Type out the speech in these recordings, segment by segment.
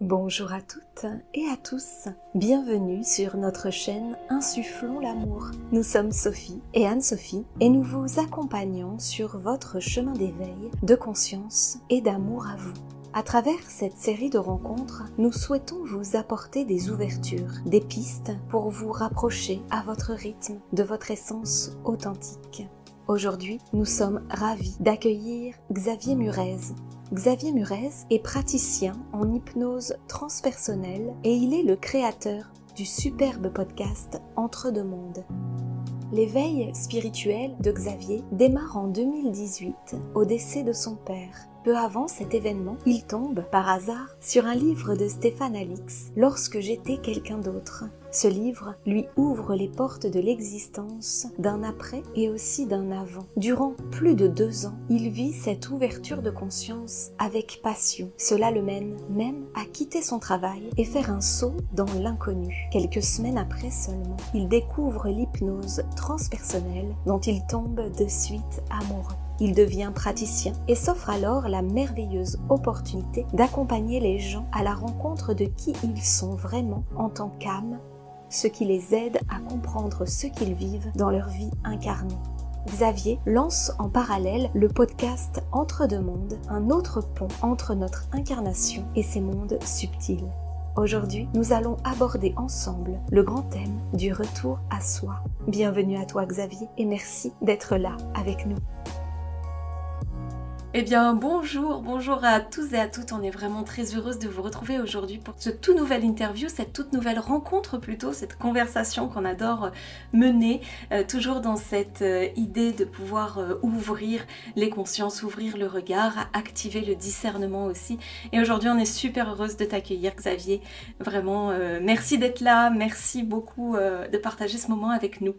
Bonjour à toutes et à tous, bienvenue sur notre chaîne Insufflons l'amour. Nous sommes Sophie et Anne-Sophie et nous vous accompagnons sur votre chemin d'éveil, de conscience et d'amour à vous. À travers cette série de rencontres, nous souhaitons vous apporter des ouvertures, des pistes pour vous rapprocher à votre rythme de votre essence authentique. Aujourd'hui, nous sommes ravis d'accueillir Xavier Murez. Xavier Murez est praticien en hypnose transpersonnelle et il est le créateur du superbe podcast Entre deux mondes. L'éveil spirituel de Xavier démarre en 2018 au décès de son père. Peu avant cet événement, il tombe, par hasard, sur un livre de Stéphane Alix, Lorsque j'étais quelqu'un d'autre. Ce livre lui ouvre les portes de l'existence d'un après et aussi d'un avant. Durant plus de 2 ans, il vit cette ouverture de conscience avec passion. Cela le mène même à quitter son travail et faire un saut dans l'inconnu. Quelques semaines après seulement, il découvre l'hypnose transpersonnelle dont il tombe de suite amoureux. Il devient praticien et s'offre alors la merveilleuse opportunité d'accompagner les gens à la rencontre de qui ils sont vraiment en tant qu'âme, ce qui les aide à comprendre ce qu'ils vivent dans leur vie incarnée. Xavier lance en parallèle le podcast Entre deux mondes, un autre pont entre notre incarnation et ces mondes subtils. Aujourd'hui, nous allons aborder ensemble le grand thème du retour à soi. Bienvenue à toi Xavier et merci d'être là avec nous. Eh bien, bonjour à tous et à toutes. On est vraiment très heureuse de vous retrouver aujourd'hui pour ce tout nouvel interview, cette toute nouvelle rencontre plutôt, cette conversation qu'on adore mener, toujours dans cette idée de pouvoir ouvrir les consciences, ouvrir le regard, activer le discernement aussi. Et aujourd'hui, on est super heureuse de t'accueillir, Xavier. Vraiment, merci d'être là, merci beaucoup de partager ce moment avec nous.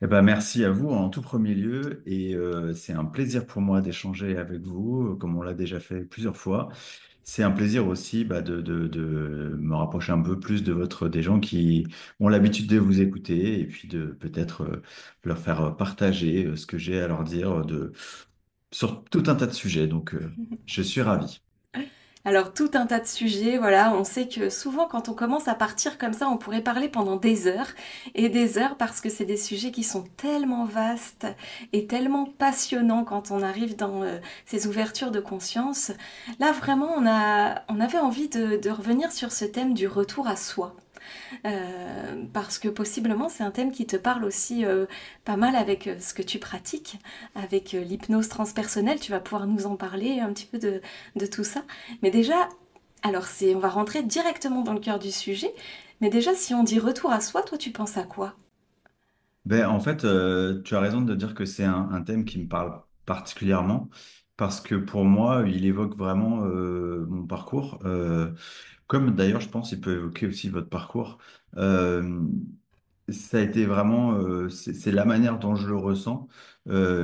Eh ben, merci à vous en tout premier lieu et c'est un plaisir pour moi d'échanger avec vous, comme on l'a déjà fait plusieurs fois. C'est un plaisir aussi de me rapprocher un peu plus des gens qui ont l'habitude de vous écouter et puis de peut-être leur faire partager ce que j'ai à leur dire sur tout un tas de sujets. Donc, je suis ravi. Alors tout un tas de sujets, voilà, on sait que souvent quand on commence à partir comme ça, on pourrait parler pendant des heures et des heures parce que c'est des sujets qui sont tellement vastes et tellement passionnants quand on arrive dans ces ouvertures de conscience. Là vraiment, on avait envie de revenir sur ce thème du retour à soi. Parce que possiblement c'est un thème qui te parle aussi pas mal avec ce que tu pratiques, avec l'hypnose transpersonnelle. Tu vas pouvoir nous en parler un petit peu de tout ça. Mais déjà, alors on va rentrer directement dans le cœur du sujet. Mais déjà, si on dit retour à soi, toi tu penses à quoi? Ben, en fait, tu as raison de dire que c'est un thème qui me parle particulièrement parce que pour moi, il évoque vraiment mon parcours. Comme d'ailleurs, je pense, il peut évoquer aussi votre parcours. Euh, Ça a été vraiment, c'est la manière dont je le ressens.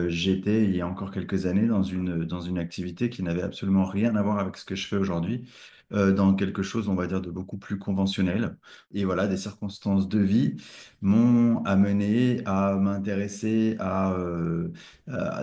J'étais, il y a encore quelques années, dans une activité qui n'avait absolument rien à voir avec ce que je fais aujourd'hui, dans quelque chose, on va dire, de beaucoup plus conventionnel. Et voilà, des circonstances de vie m'ont amené à m'intéresser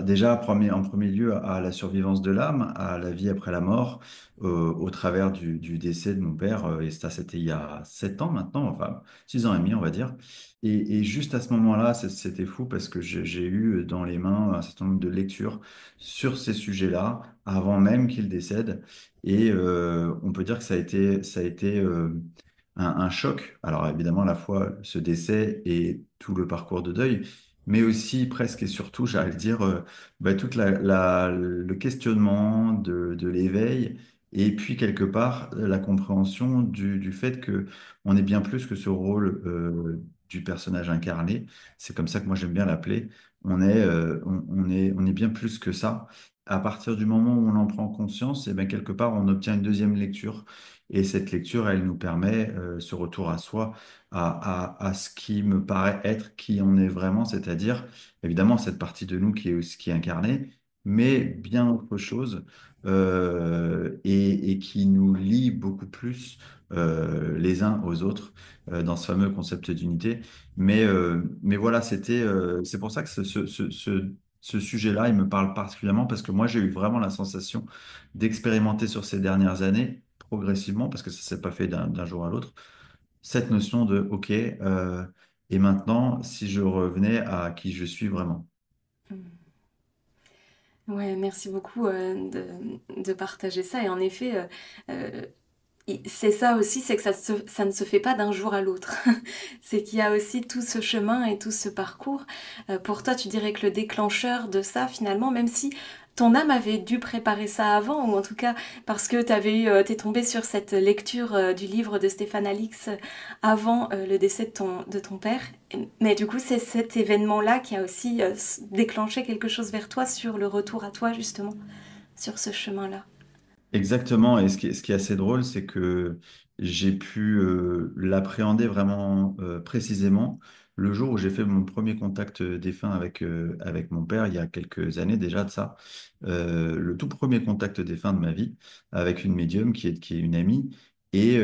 déjà en premier lieu à la survivance de l'âme, à la vie après la mort, au travers du décès de mon père. Et ça, c'était il y a 7 ans maintenant, enfin 6 ans et demi, on va dire. Et juste à ce moment-là, c'était fou parce que j'ai eu dans les mains un certain nombre de lectures sur ces sujets-là avant même qu'il décède. Et on peut dire que ça a été un choc. Alors évidemment, à la fois ce décès et tout le parcours de deuil, mais aussi presque et surtout, j'allais dire, toute le questionnement de l'éveil. Et puis quelque part, la compréhension du fait que on est bien plus que ce rôle du personnage incarné. C'est comme ça que moi j'aime bien l'appeler. On est bien plus que ça. À partir du moment où on en prend conscience, et bien quelque part on obtient une deuxième lecture. Et cette lecture, elle nous permet ce retour à soi, à ce qui me paraît être qui on est vraiment, c'est-à-dire évidemment cette partie de nous qui est incarnée, mais bien autre chose, et qui nous lie beaucoup plus les uns aux autres dans ce fameux concept d'unité. Mais voilà, c'est pour ça que ce sujet-là, il me parle particulièrement parce que moi, j'ai eu vraiment la sensation d'expérimenter sur ces dernières années progressivement, parce que ça s'est pas fait d'un jour à l'autre, cette notion de, OK, et maintenant, si je revenais à qui je suis vraiment. Ouais, merci beaucoup de partager ça. Et en effet, euh, c'est ça aussi, c'est que ça ne se fait pas d'un jour à l'autre. C'est qu'il y a aussi tout ce chemin et tout ce parcours. Pour toi, tu dirais que le déclencheur de ça, finalement, même si ton âme avait dû préparer ça avant, ou en tout cas parce que t'es tombé sur cette lecture du livre de Stéphane Alix avant le décès de ton père. Mais du coup, c'est cet événement-là qui a aussi déclenché quelque chose vers toi sur le retour à toi, justement, sur ce chemin-là. Exactement, et ce qui est assez drôle, c'est que j'ai pu l'appréhender vraiment précisément le jour où j'ai fait mon premier contact défunt avec mon père, il y a quelques années déjà de ça. Le tout premier contact défunt de ma vie, avec une médium qui est une amie, et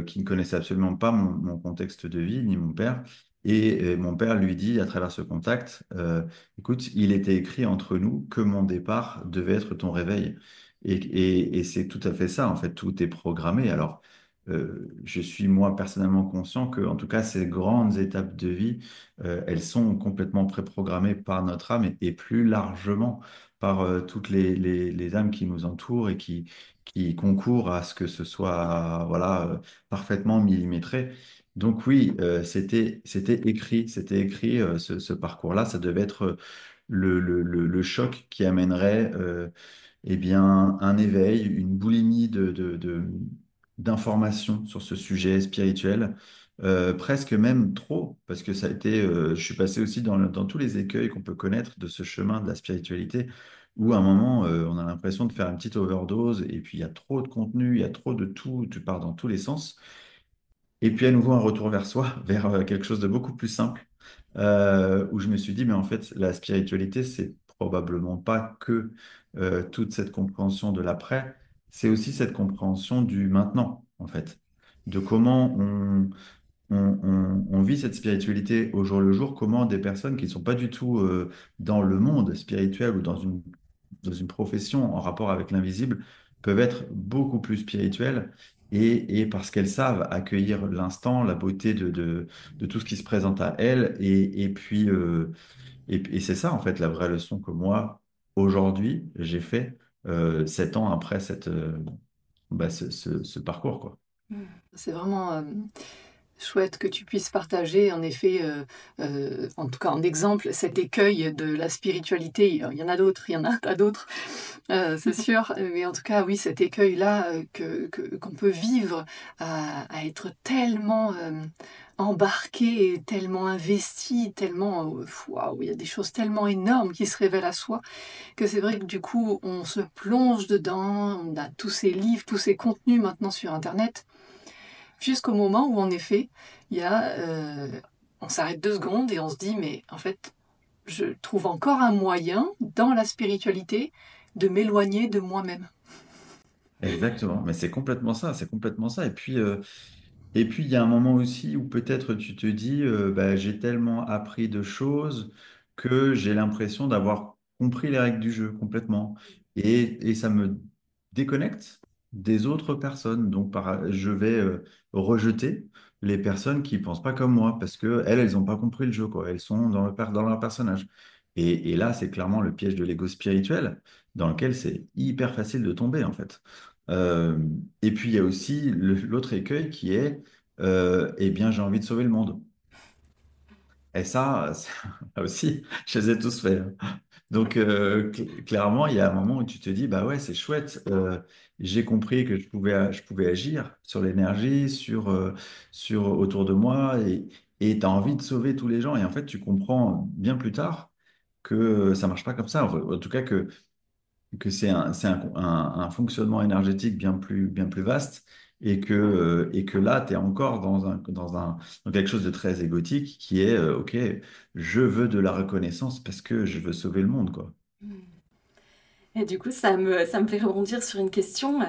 qui ne connaissait absolument pas mon contexte de vie, ni mon père. Et mon père lui dit, à travers ce contact, écoute, il était écrit entre nous que mon départ devait être ton réveil. Et c'est tout à fait ça, en fait, tout est programmé. Alors, je suis moi personnellement conscient que, en tout cas, ces grandes étapes de vie, elles sont complètement préprogrammées par notre âme et plus largement par toutes les âmes qui nous entourent et qui concourent à ce que ce soit, voilà, parfaitement millimétré. Donc oui, c'était écrit ce parcours-là, ça devait être le choc qui amènerait eh bien, un éveil, une boulimie d'informations sur ce sujet spirituel, presque même trop, parce que ça a été, je suis passé aussi dans tous les écueils qu'on peut connaître de ce chemin de la spiritualité, où à un moment, on a l'impression de faire une petite overdose, et puis il y a trop de contenu, il y a trop de tout, tu pars dans tous les sens. Et puis à nouveau un retour vers soi, vers quelque chose de beaucoup plus simple, où je me suis dit, mais en fait, la spiritualité, c'est probablement pas que toute cette compréhension de l'après, c'est aussi cette compréhension du maintenant, en fait, de comment on vit cette spiritualité au jour le jour, comment des personnes qui ne sont pas du tout dans le monde spirituel ou dans une profession en rapport avec l'invisible peuvent être beaucoup plus spirituelles et parce qu'elles savent accueillir l'instant, la beauté de tout ce qui se présente à elles. Et puis, et c'est ça, en fait, la vraie leçon que moi, aujourd'hui, j'ai fait 7 ans après ce parcours, quoi. C'est vraiment chouette que tu puisses partager, en effet, en tout cas en exemple, cet écueil de la spiritualité. Il y en a d'autres, il y en a un tas d'autres, c'est sûr. Mais en tout cas, oui, cet écueil-là qu'on peut vivre à être tellement embarqué, et tellement investi, tellement, waouh, il y a des choses tellement énormes qui se révèlent à soi, que c'est vrai que du coup, on se plonge dedans, on a tous ces livres, tous ces contenus maintenant sur Internet. Jusqu'au moment où, en effet, il y a, on s'arrête 2 secondes et on se dit: «Mais en fait, je trouve encore un moyen, dans la spiritualité, de m'éloigner de moi-même». Exactement, mais c'est complètement ça, c'est complètement ça. Et puis, il y a un moment aussi où peut-être tu te dis, bah, j'ai tellement appris de choses que j'ai l'impression d'avoir compris les règles du jeu complètement. Et ça me déconnecte des autres personnes. Donc, je vais rejeter les personnes qui pensent pas comme moi parce que elles n'ont pas compris le jeu, quoi. Elles sont dans leur personnage. Et là, c'est clairement le piège de l'ego spirituel dans lequel c'est hyper facile de tomber, en fait. Euh, et puis, il y a aussi l'autre écueil qui est eh bien, j'ai envie de sauver le monde. Et ça aussi, je les ai tous faits, hein. Donc, clairement, il y a un moment où tu te dis, bah ouais, c'est chouette. J'ai compris que je pouvais agir sur l'énergie, sur autour de moi, et tu as envie de sauver tous les gens. Et en fait, tu comprends bien plus tard que ça marche pas comme ça. En tout cas, que c'est un fonctionnement énergétique bien plus vaste et que là, tu es encore dans quelque chose de très égotique qui est, OK, je veux de la reconnaissance parce que je veux sauver le monde, quoi. Et du coup, ça me fait rebondir sur une question.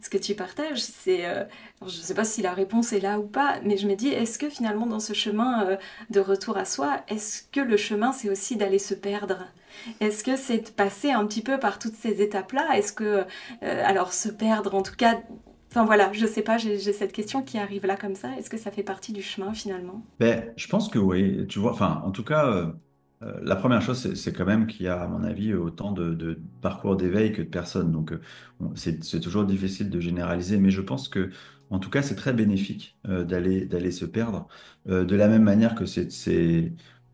Ce que tu partages, c'est, alors je ne sais pas si la réponse est là ou pas, mais je me dis, est-ce que finalement, dans ce chemin de retour à soi, est-ce que le chemin, c'est aussi d'aller se perdre? Est-ce que c'est de passer un petit peu par toutes ces étapes-là? Est-ce que, alors se perdre, en tout cas, Enfin voilà, je sais pas, j'ai cette question qui arrive là comme ça. Est-ce que ça fait partie du chemin finalement? Ben, je pense que oui, tu vois, enfin, en tout cas, la première chose, c'est quand même qu'il y a, à mon avis, autant de parcours d'éveil que de personnes. Donc, c'est toujours difficile de généraliser, mais je pense que, en tout cas, c'est très bénéfique d'aller se perdre. De la même manière que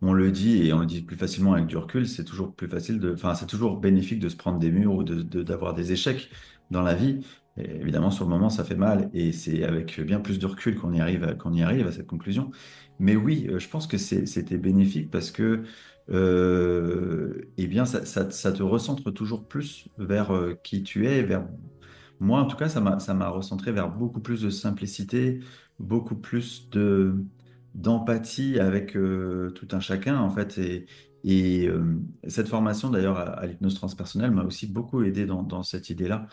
on le dit et on le dit plus facilement avec du recul, c'est toujours plus facile enfin, c'est toujours bénéfique de se prendre des murs ou d'avoir des échecs dans la vie. Et évidemment, sur le moment, ça fait mal et c'est avec bien plus de recul qu'on y arrive à cette conclusion. Mais oui, je pense que c'était bénéfique parce que eh bien, ça te recentre toujours plus vers qui tu es, vers moi en tout cas, ça m'a recentré vers beaucoup plus de simplicité, beaucoup plus d'empathie avec tout un chacun en fait. Et cette formation d'ailleurs à l'hypnose transpersonnelle m'a aussi beaucoup aidé dans cette idée-là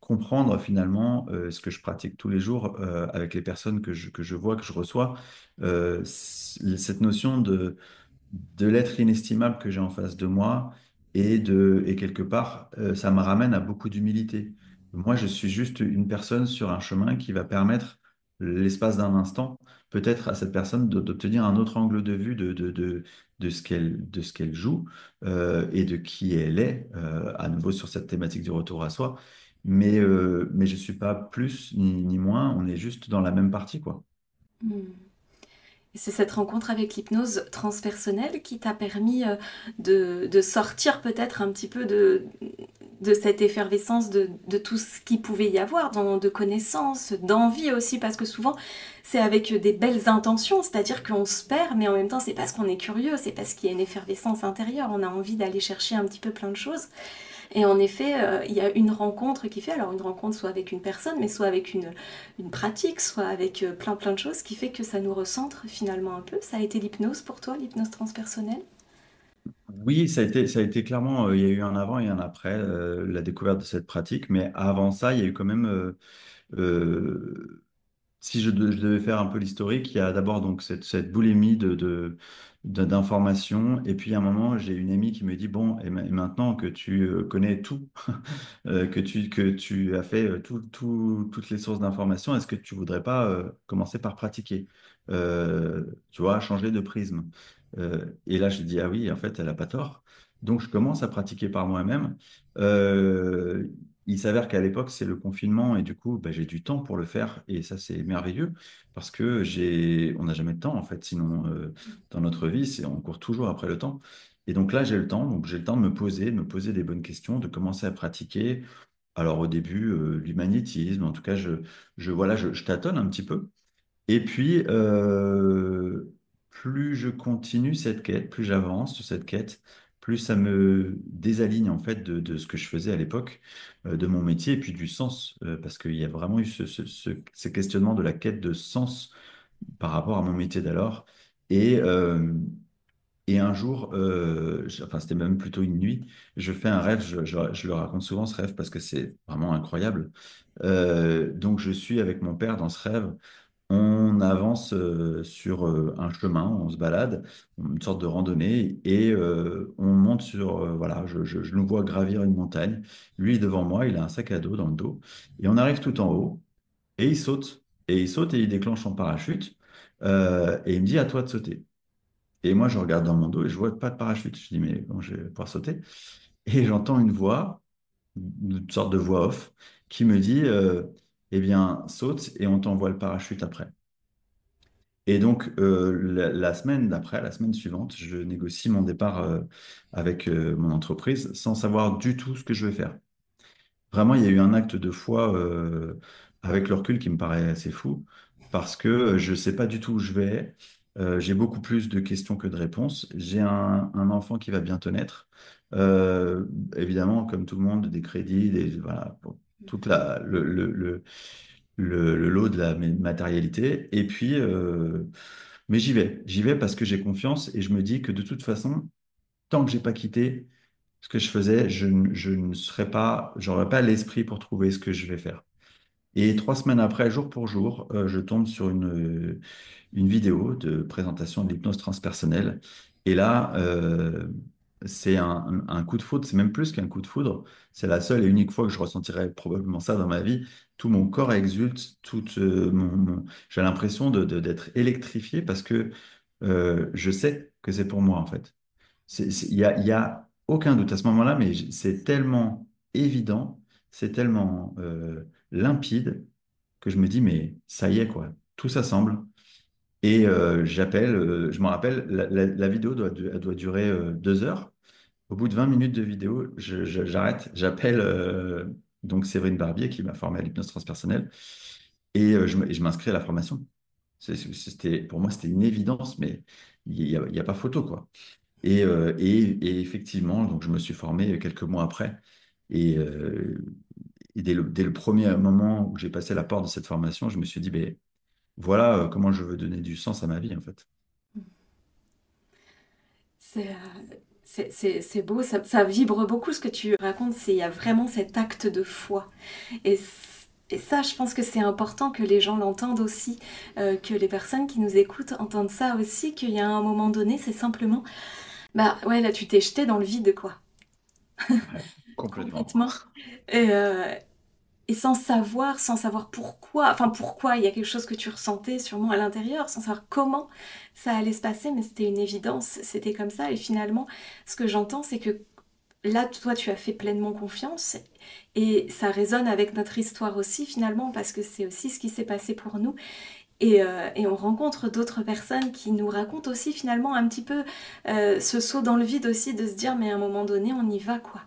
comprendre finalement ce que je pratique tous les jours avec les personnes que je vois, que je reçois, cette notion de l'être inestimable que j'ai en face de moi et quelque part, ça me ramène à beaucoup d'humilité. Moi, je suis juste une personne sur un chemin qui va permettre, l'espace d'un instant, peut-être à cette personne d'obtenir un autre angle de vue de ce qu'elle joue et de qui elle est, à nouveau sur cette thématique du retour à soi. Mais je suis pas plus ni moins, on est juste dans la même partie, quoi. Hmm. Et c'est cette rencontre avec l'hypnose transpersonnelle qui t'a permis de sortir peut-être un petit peu de cette effervescence de tout ce qu'il pouvait y avoir, de connaissances, d'envie aussi, parce que souvent c'est avec des belles intentions, c'est-à-dire qu'on se perd, mais en même temps c'est parce qu'on est curieux, c'est parce qu'il y a une effervescence intérieure, on a envie d'aller chercher un petit peu plein de choses. Et en effet, il y a une rencontre qui fait, alors une rencontre soit avec une personne, mais soit avec une pratique, soit avec plein de choses, qui fait que ça nous recentre finalement un peu. Ça a été l'hypnose pour toi, l'hypnose transpersonnelle? Oui, ça a été clairement, il y a eu un avant et un après la découverte de cette pratique, mais avant ça, il y a eu quand même, si je devais faire un peu l'historique, il y a d'abord donc cette boulimie d'informations, et puis à un moment, j'ai une amie qui me dit, bon, et maintenant que tu connais tout, que tu as fait toutes les sources d'informations, est-ce que tu voudrais pas commencer par pratiquer? Tu vois, changer de prisme. Et là, je dis, ah oui, en fait, elle n'a pas tort. Donc, je commence à pratiquer par moi-même. Euh, il s'avère qu'à l'époque, c'est le confinement et du coup, bah, j'ai du temps pour le faire et ça, c'est merveilleux parce que on n'a jamais de temps en fait. Sinon, dans notre vie, on court toujours après le temps. Et donc là, j'ai le temps. Donc, j'ai le temps de me poser des bonnes questions, de commencer à pratiquer. Alors, au début, du magnétisme. En tout cas, voilà, je tâtonne un petit peu. Et puis, plus je continue cette quête, plus j'avance sur cette quête, plus ça me désaligne en fait de ce que je faisais à l'époque, de mon métier et puis du sens, parce qu'il y a vraiment eu ce questionnement de la quête de sens par rapport à mon métier d'alors. Et, euh, et un jour, enfin c'était même plutôt une nuit, je fais un rêve, je le raconte souvent ce rêve parce que c'est vraiment incroyable. Donc je suis avec mon père dans ce rêve. On avance sur un chemin, on se balade, une sorte de randonnée, et on monte sur, voilà, je nous vois gravir une montagne. Lui est devant moi, il a un sac à dos dans le dos, et on arrive tout en haut, et il saute, et il déclenche son parachute, et il me dit à toi de sauter. Et moi, je regarde dans mon dos et je vois pas de parachute. Je dis, mais comment je vais pouvoir sauter? Et j'entends une voix, une sorte de voix off, qui me dit, eh bien, saute et on t'envoie le parachute après. Et donc, la semaine d'après, la semaine suivante, je négocie mon départ avec mon entreprise sans savoir du tout ce que je vais faire. Vraiment, il y a eu un acte de foi avec le recul qui me paraît assez fou parce que je ne sais pas du tout où je vais. J'ai beaucoup plus de questions que de réponses. J'ai un enfant qui va bientôt naître. Euh, Évidemment, comme tout le monde, des crédits, voilà, pour toute le lot de la matérialité. Et puis, mais j'y vais parce que j'ai confiance et je me dis que de toute façon, tant que j'ai pas quitté ce que je faisais, je ne serais pas, j'aurais pas l'esprit pour trouver ce que je vais faire. Et 3 semaines après, jour pour jour, je tombe sur une vidéo de présentation de l'hypnose transpersonnelle. Et là, c'est un coup de foudre, c'est même plus qu'un coup de foudre. C'est la seule et unique fois que je ressentirai probablement ça dans ma vie. Tout mon corps exulte, j'ai l'impression d'être électrifié parce que je sais que c'est pour moi, en fait. Il y a aucun doute à ce moment-là, mais c'est tellement évident, c'est tellement limpide que je me dis, mais ça y est, quoi. Tout s'assemble. Et j'appelle, je me rappelle, la vidéo elle doit durer 2 heures. Au bout de 20 minutes de vidéo, j'arrête, j'appelle donc Séverine Barbier qui m'a formé à l'hypnose transpersonnelle et je m'inscris à la formation. Pour moi, c'était une évidence, mais il y a pas photo, quoi. Et effectivement, donc je me suis formé quelques mois après. Et, dès le premier moment où j'ai passé la porte de cette formation, je me suis dit, ben, voilà comment je veux donner du sens à ma vie, en fait. C'est c'est beau, ça vibre beaucoup ce que tu racontes, il y a vraiment cet acte de foi. Et, et ça, je pense que c'est important que les gens l'entendent aussi, que les personnes qui nous écoutent entendent ça aussi, qu'il y a un moment donné, c'est simplement, bah ouais, là tu t'es jeté dans le vide, quoi, Ouais, complètement. complètement. Et, et sans savoir pourquoi, enfin pourquoi, il y a quelque chose que tu ressentais sûrement à l'intérieur, sans savoir comment ça allait se passer, mais c'était une évidence, c'était comme ça. Et finalement, ce que j'entends, c'est que là, toi, tu as fait pleinement confiance et ça résonne avec notre histoire aussi finalement parce que c'est aussi ce qui s'est passé pour nous. Et on rencontre d'autres personnes qui nous racontent aussi finalement un petit peu ce saut dans le vide aussi de se dire mais à un moment donné on y va quoi.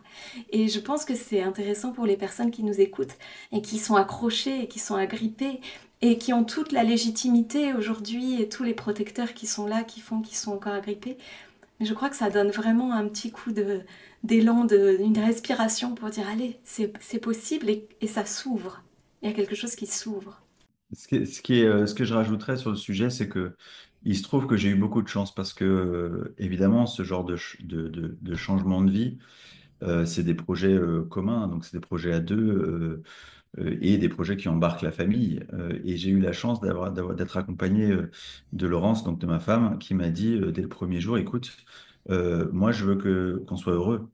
Et je pense que c'est intéressant pour les personnes qui nous écoutent et qui sont accrochées et qui sont agrippées et qui ont toute la légitimité aujourd'hui et tous les protecteurs qui sont là, qui font qu'ils sont encore agrippés. Mais je crois que ça donne vraiment un petit coup d'élan, une respiration pour dire allez, c'est possible et ça s'ouvre. Il y a quelque chose qui s'ouvre. Ce que je rajouterais sur le sujet, c'est que il se trouve que j'ai eu beaucoup de chance parce que, évidemment, ce genre de changement de vie, c'est des projets communs, donc c'est des projets à deux et des projets qui embarquent la famille. Et j'ai eu la chance d'être accompagné de Laurence, donc de ma femme, qui m'a dit dès le premier jour, écoute, moi je veux qu'on soit heureux.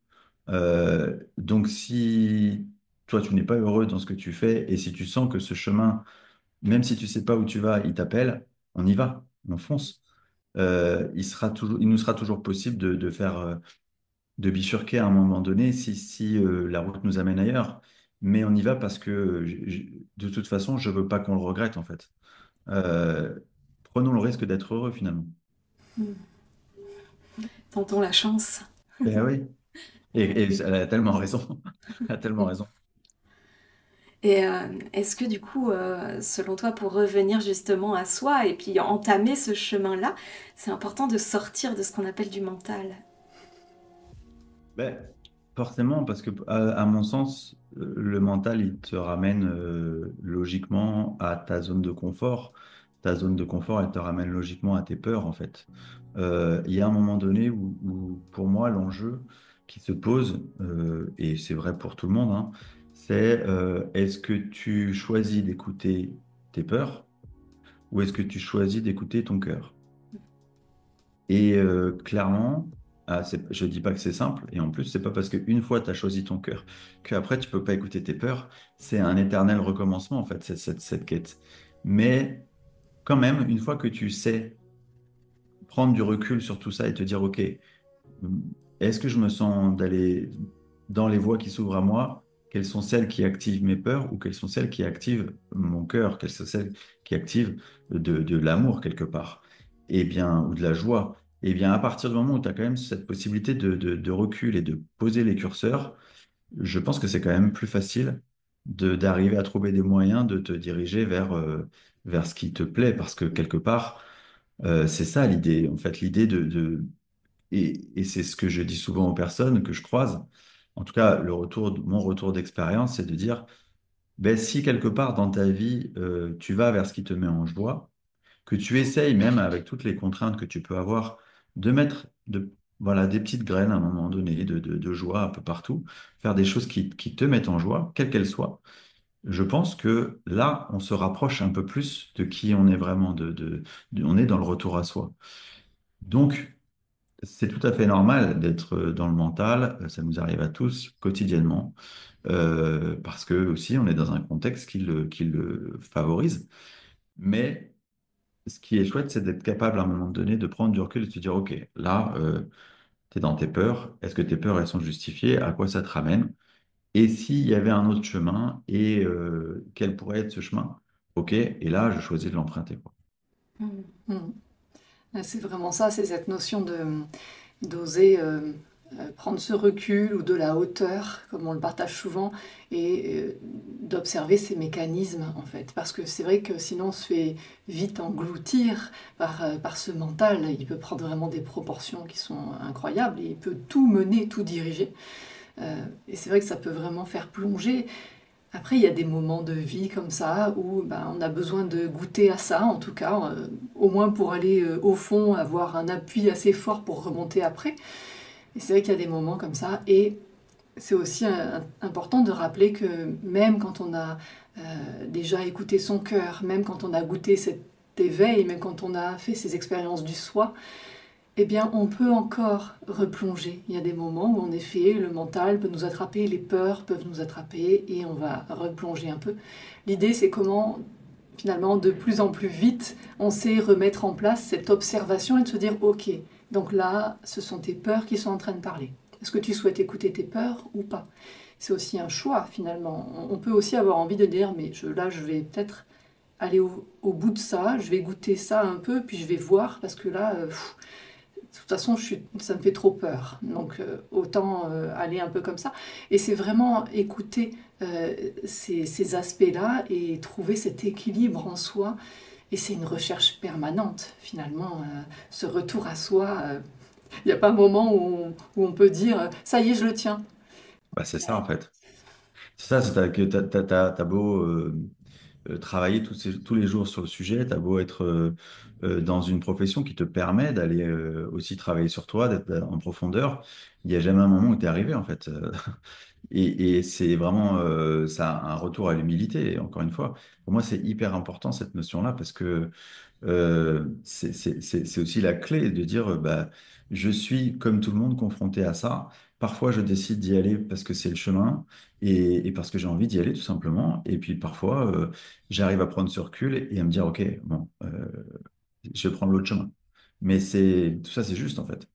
Donc si toi tu n'es pas heureux dans ce que tu fais et si tu sens que ce chemin, même si tu sais pas où tu vas, il t'appelle, on y va, on fonce. Il nous sera toujours possible de bifurquer à un moment donné si la route nous amène ailleurs. Mais on y va parce que de toute façon, je veux pas qu'on le regrette en fait. Euh, Prenons le risque d'être heureux finalement. Tentons la chance. Ben oui. Et elle a tellement raison. Elle a tellement raison. Et est-ce que du coup, selon toi, pour revenir justement à soi et puis entamer ce chemin-là, c'est important de sortir de ce qu'on appelle du mental? Ben, forcément, parce que à mon sens, le mental, il te ramène logiquement à ta zone de confort. Ta zone de confort, elle te ramène logiquement à tes peurs, en fait. Il y a un moment donné où pour moi, l'enjeu qui se pose, et c'est vrai pour tout le monde, hein, c'est est-ce que tu choisis d'écouter tes peurs ou est-ce que tu choisis d'écouter ton cœur? Et clairement, je dis pas que c'est simple, et en plus, c'est pas parce qu'une fois tu as choisi ton cœur qu'après tu peux pas écouter tes peurs. C'est un éternel recommencement, en fait, cette quête. Mais quand même, une fois que tu sais prendre du recul sur tout ça et te dire, OK, est-ce que je me sens d'aller dans les voies qui s'ouvrent à moi? Quelles sont celles qui activent mes peurs ou quelles sont celles qui activent mon cœur? Quelles sont celles qui activent de l'amour quelque part? Eh bien, ou de la joie? Eh bien, à partir du moment où tu as quand même cette possibilité de recul et de poser les curseurs, je pense que c'est quand même plus facile d'arriver à trouver des moyens de te diriger vers ce qui te plaît parce que quelque part, c'est ça l'idée. En fait, l'idée et c'est ce que je dis souvent aux personnes que je croise. En tout cas, mon retour d'expérience, c'est de dire, ben, si quelque part dans ta vie, tu vas vers ce qui te met en joie, que tu essayes même avec toutes les contraintes que tu peux avoir, de mettre voilà, des petites graines à un moment donné de joie un peu partout, faire des choses qui te mettent en joie, quelles qu'elles soient. Je pense que là, on se rapproche un peu plus de qui on est vraiment, on est dans le retour à soi. Donc, C'est tout à fait normal d'être dans le mental, ça nous arrive à tous quotidiennement, parce que aussi on est dans un contexte qui le favorise. Mais ce qui est chouette, c'est d'être capable à un moment donné de prendre du recul et de se dire, OK, là, tu es dans tes peurs, est-ce que tes peurs, elles sont justifiées? À quoi ça te ramène? Et s'il y avait un autre chemin, et quel pourrait être ce chemin? OK, et là, je choisis de l'emprunter, quoi. Mm. Mm. C'est vraiment ça, c'est cette notion d'oser prendre ce recul ou de la hauteur, comme on le partage souvent, et d'observer ces mécanismes en fait. Parce que c'est vrai que sinon on se fait vite engloutir par ce mental. Il peut prendre vraiment des proportions qui sont incroyables et il peut tout mener, tout diriger. Et c'est vrai que ça peut vraiment faire plonger. Après, il y a des moments de vie comme ça où ben, on a besoin de goûter à ça, en tout cas, au moins pour aller au fond, avoir un appui assez fort pour remonter après. Et c'est vrai qu'il y a des moments comme ça. Et c'est aussi important de rappeler que même quand on a déjà écouté son cœur, même quand on a goûté cet éveil, même quand on a fait ces expériences du soi, eh bien, on peut encore replonger. Il y a des moments où, en effet, le mental peut nous attraper, les peurs peuvent nous attraper, et on va replonger un peu. L'idée, c'est comment, finalement, de plus en plus vite, on sait remettre en place cette observation et de se dire, OK, donc là, ce sont tes peurs qui sont en train de parler. Est-ce que tu souhaites écouter tes peurs ou pas? C'est aussi un choix, finalement. On peut aussi avoir envie de dire, mais là, je vais peut-être aller au bout de ça, je vais goûter ça un peu, puis je vais voir, parce que là, de toute façon, ça me fait trop peur. Donc, autant aller un peu comme ça. Et c'est vraiment écouter ces aspects-là et trouver cet équilibre en soi. Et c'est une recherche permanente, finalement. Ce retour à soi, il n'y a pas un moment où on peut dire ça y est, je le tiens. Bah, c'est ça, en fait. C'est ça, t'as beau travailler tous les jours sur le sujet, t'as beau être dans une profession qui te permet d'aller aussi travailler sur toi, d'être en profondeur, il n'y a jamais un moment où tu es arrivé, en fait. Et c'est vraiment ça, un retour à l'humilité, encore une fois. Pour moi, c'est hyper important cette notion-là parce que c'est aussi la clé de dire bah, je suis comme tout le monde confronté à ça. Parfois, je décide d'y aller parce que c'est le chemin et parce que j'ai envie d'y aller tout simplement. Et puis parfois, j'arrive à prendre ce recul et à me dire ok, bon, je vais prendre l'autre chemin. Mais tout ça, c'est juste en fait.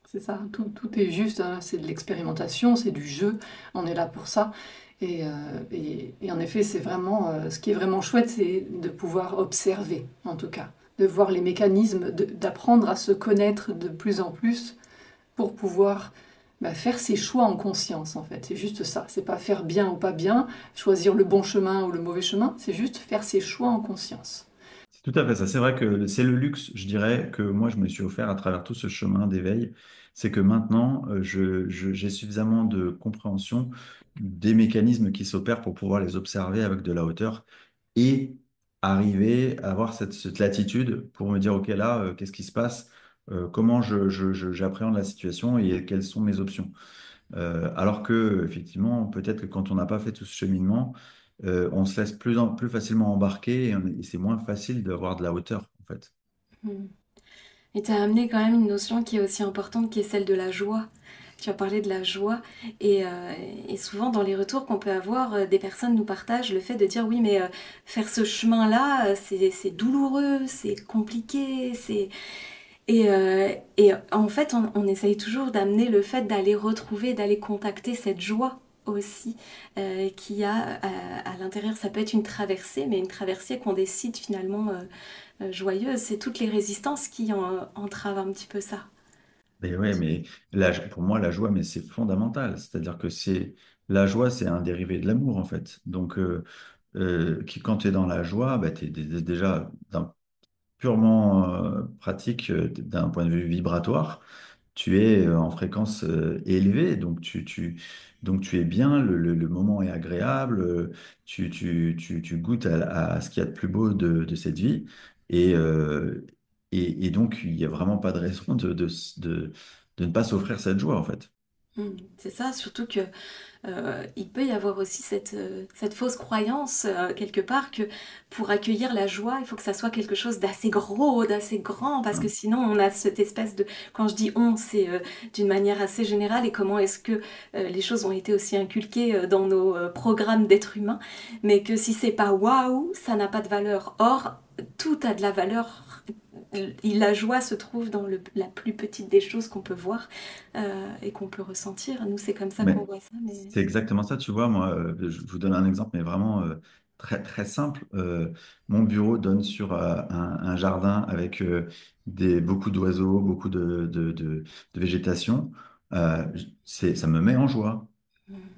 C'est ça, tout est juste, hein, c'est de l'expérimentation, c'est du jeu, on est là pour ça. Et en effet, c'est vraiment, ce qui est vraiment chouette, c'est de pouvoir observer, en tout cas, de voir les mécanismes, d'apprendre à se connaître de plus en plus pour pouvoir bah, faire ses choix en conscience, en fait. C'est juste ça, c'est pas faire bien ou pas bien, choisir le bon chemin ou le mauvais chemin, c'est juste faire ses choix en conscience. C'est tout à fait ça. C'est vrai que c'est le luxe, je dirais, que moi, je me suis offert à travers tout ce chemin d'éveil. C'est que maintenant, j'ai suffisamment de compréhension des mécanismes qui s'opèrent pour pouvoir les observer avec de la hauteur et arriver à avoir cette latitude pour me dire, OK, là, qu'est-ce qui se passe? Comment j'appréhende la situation et quelles sont mes options? Alors que, effectivement, peut-être que quand on n'a pas fait tout ce cheminement, on se laisse plus facilement embarquer et c'est moins facile d'avoir de la hauteur, en fait. Mm. Et tu as amené quand même une notion qui est aussi importante, qui est celle de la joie. Tu as parlé de la joie et souvent dans les retours qu'on peut avoir, des personnes nous partagent le fait de dire oui mais faire ce chemin-là, c'est douloureux, c'est compliqué, et en fait on essaye toujours d'amener le fait d'aller retrouver, d'aller contacter cette joie aussi qu'il y a à l'intérieur. Ça peut être une traversée, mais une traversée qu'on décide finalement joyeuse. C'est toutes les résistances qui entravent un petit peu ça. Mais ouais, mais pour moi, la joie, mais c'est fondamental. C'est-à-dire que la joie, c'est un dérivé de l'amour, en fait. Donc, quand tu es dans la joie, bah, tu es déjà purement pratique d'un point de vue vibratoire, tu es en fréquence élevée, donc tu es bien, le moment est agréable, tu goûtes à ce qu'il y a de plus beau de cette vie, et, et donc il n'y a vraiment pas de raison de ne pas s'offrir cette joie, en fait. C'est ça, surtout que il peut y avoir aussi cette fausse croyance quelque part que pour accueillir la joie, il faut que ça soit quelque chose d'assez gros, d'assez grand, parce que Hein. sinon on a cette espèce de... Quand je dis on, c'est d'une manière assez générale et comment est-ce que les choses ont été aussi inculquées dans nos programmes d'êtres humains, mais que si c'est pas waouh, ça n'a pas de valeur. Or, tout a de la valeur. La joie se trouve dans la plus petite des choses qu'on peut voir et qu'on peut ressentir. Nous, c'est comme ça qu'on Mais voit ça, mais... c'est exactement ça, tu vois, moi, je vous donne un exemple, mais vraiment très, très simple. Mon bureau donne sur un jardin avec beaucoup d'oiseaux, beaucoup de végétation. Ça me met en joie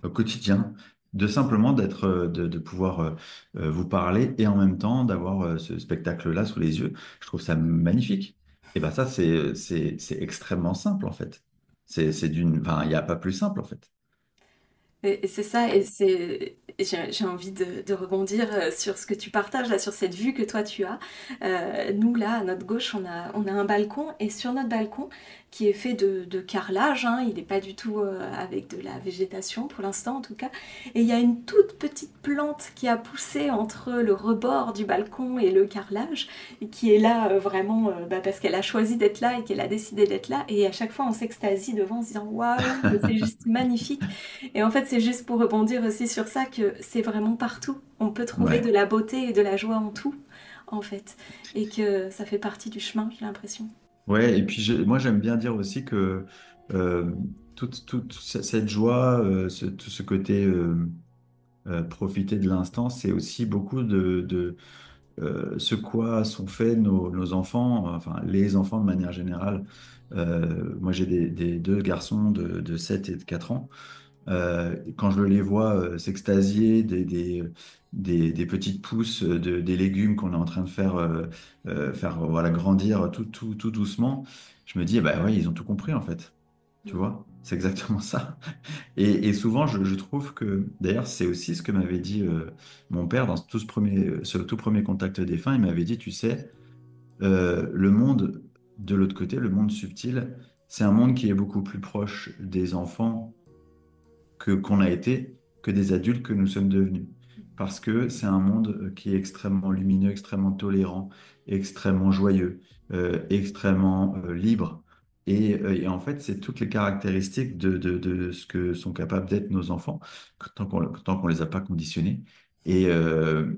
au quotidien, de simplement de pouvoir vous parler et en même temps d'avoir ce spectacle-là sous les yeux. Je trouve ça magnifique. Et ben ça, c'est extrêmement simple en fait. Enfin, il n'y a pas plus simple en fait. Et c'est ça, j'ai envie de rebondir sur ce que tu partages, là, sur cette vue que toi tu as. Nous, là, à notre gauche, on a un balcon, et sur notre balcon, qui est fait de carrelage, hein, il n'est pas du tout avec de la végétation, pour l'instant en tout cas, et il y a une toute petite plante qui a poussé entre le rebord du balcon et le carrelage, et qui est là vraiment parce qu'elle a choisi d'être là et qu'elle a décidé d'être là, et à chaque fois on s'extasie devant en se disant waouh, c'est juste magnifique. Et en fait, c'est juste pour rebondir aussi sur ça que c'est vraiment partout. On peut trouver de Ouais. la beauté et de la joie en tout, en fait. Et que ça fait partie du chemin, j'ai l'impression. Ouais, et puis moi j'aime bien dire aussi que euh, toute cette joie, tout ce côté profiter de l'instant, c'est aussi beaucoup ce quoi sont faits nos enfants, enfin les enfants de manière générale. Moi j'ai deux garçons de 7 et de 4 ans. Quand je les vois s'extasier des petites pousses, des légumes qu'on est en train de faire voilà, grandir tout doucement, je me dis, eh ben, ouais, ils ont tout compris en fait. Tu Mm. vois, c'est exactement ça. Et souvent, je trouve que, d'ailleurs, c'est aussi ce que m'avait dit mon père dans ce tout premier contact défunt. Il m'avait dit, tu sais, le monde de l'autre côté, le monde subtil, c'est un monde qui est beaucoup plus proche des enfants qu'on a été que des adultes que nous sommes devenus. Parce que c'est un monde qui est extrêmement lumineux, extrêmement tolérant, extrêmement joyeux, extrêmement libre. Et en fait, c'est toutes les caractéristiques de ce que sont capables d'être nos enfants, tant qu'on les a pas conditionnés. Et, euh,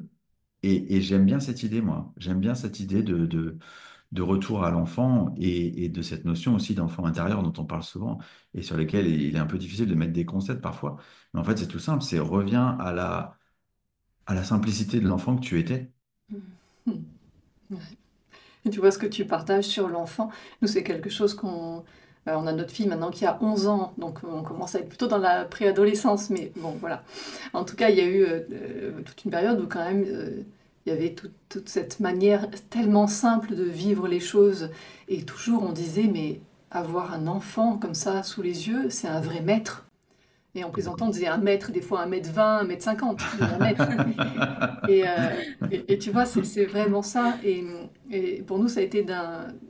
et j'aime bien cette idée, moi. J'aime bien cette idée de retour à l'enfant et de cette notion aussi d'enfant intérieur dont on parle souvent et sur lesquels il est un peu difficile de mettre des concepts parfois. Mais en fait, c'est tout simple, c'est reviens à la simplicité de l'enfant que tu étais. Mm. Ouais. Et tu vois ce que tu partages sur l'enfant. Nous, c'est quelque chose on a notre fille maintenant qui a 11 ans, donc on commence à être plutôt dans la préadolescence, mais bon, voilà. En tout cas, il y a eu toute une période où quand même il y avait toute cette manière tellement simple de vivre les choses, et toujours on disait, mais avoir un enfant comme ça sous les yeux, c'est un vrai maître. Et en plaisantant, on disait un mètre, des fois 1,20 m, 1,50 m, mais un maître. Et, euh, et tu vois, c'est vraiment ça. Et pour nous, ça a été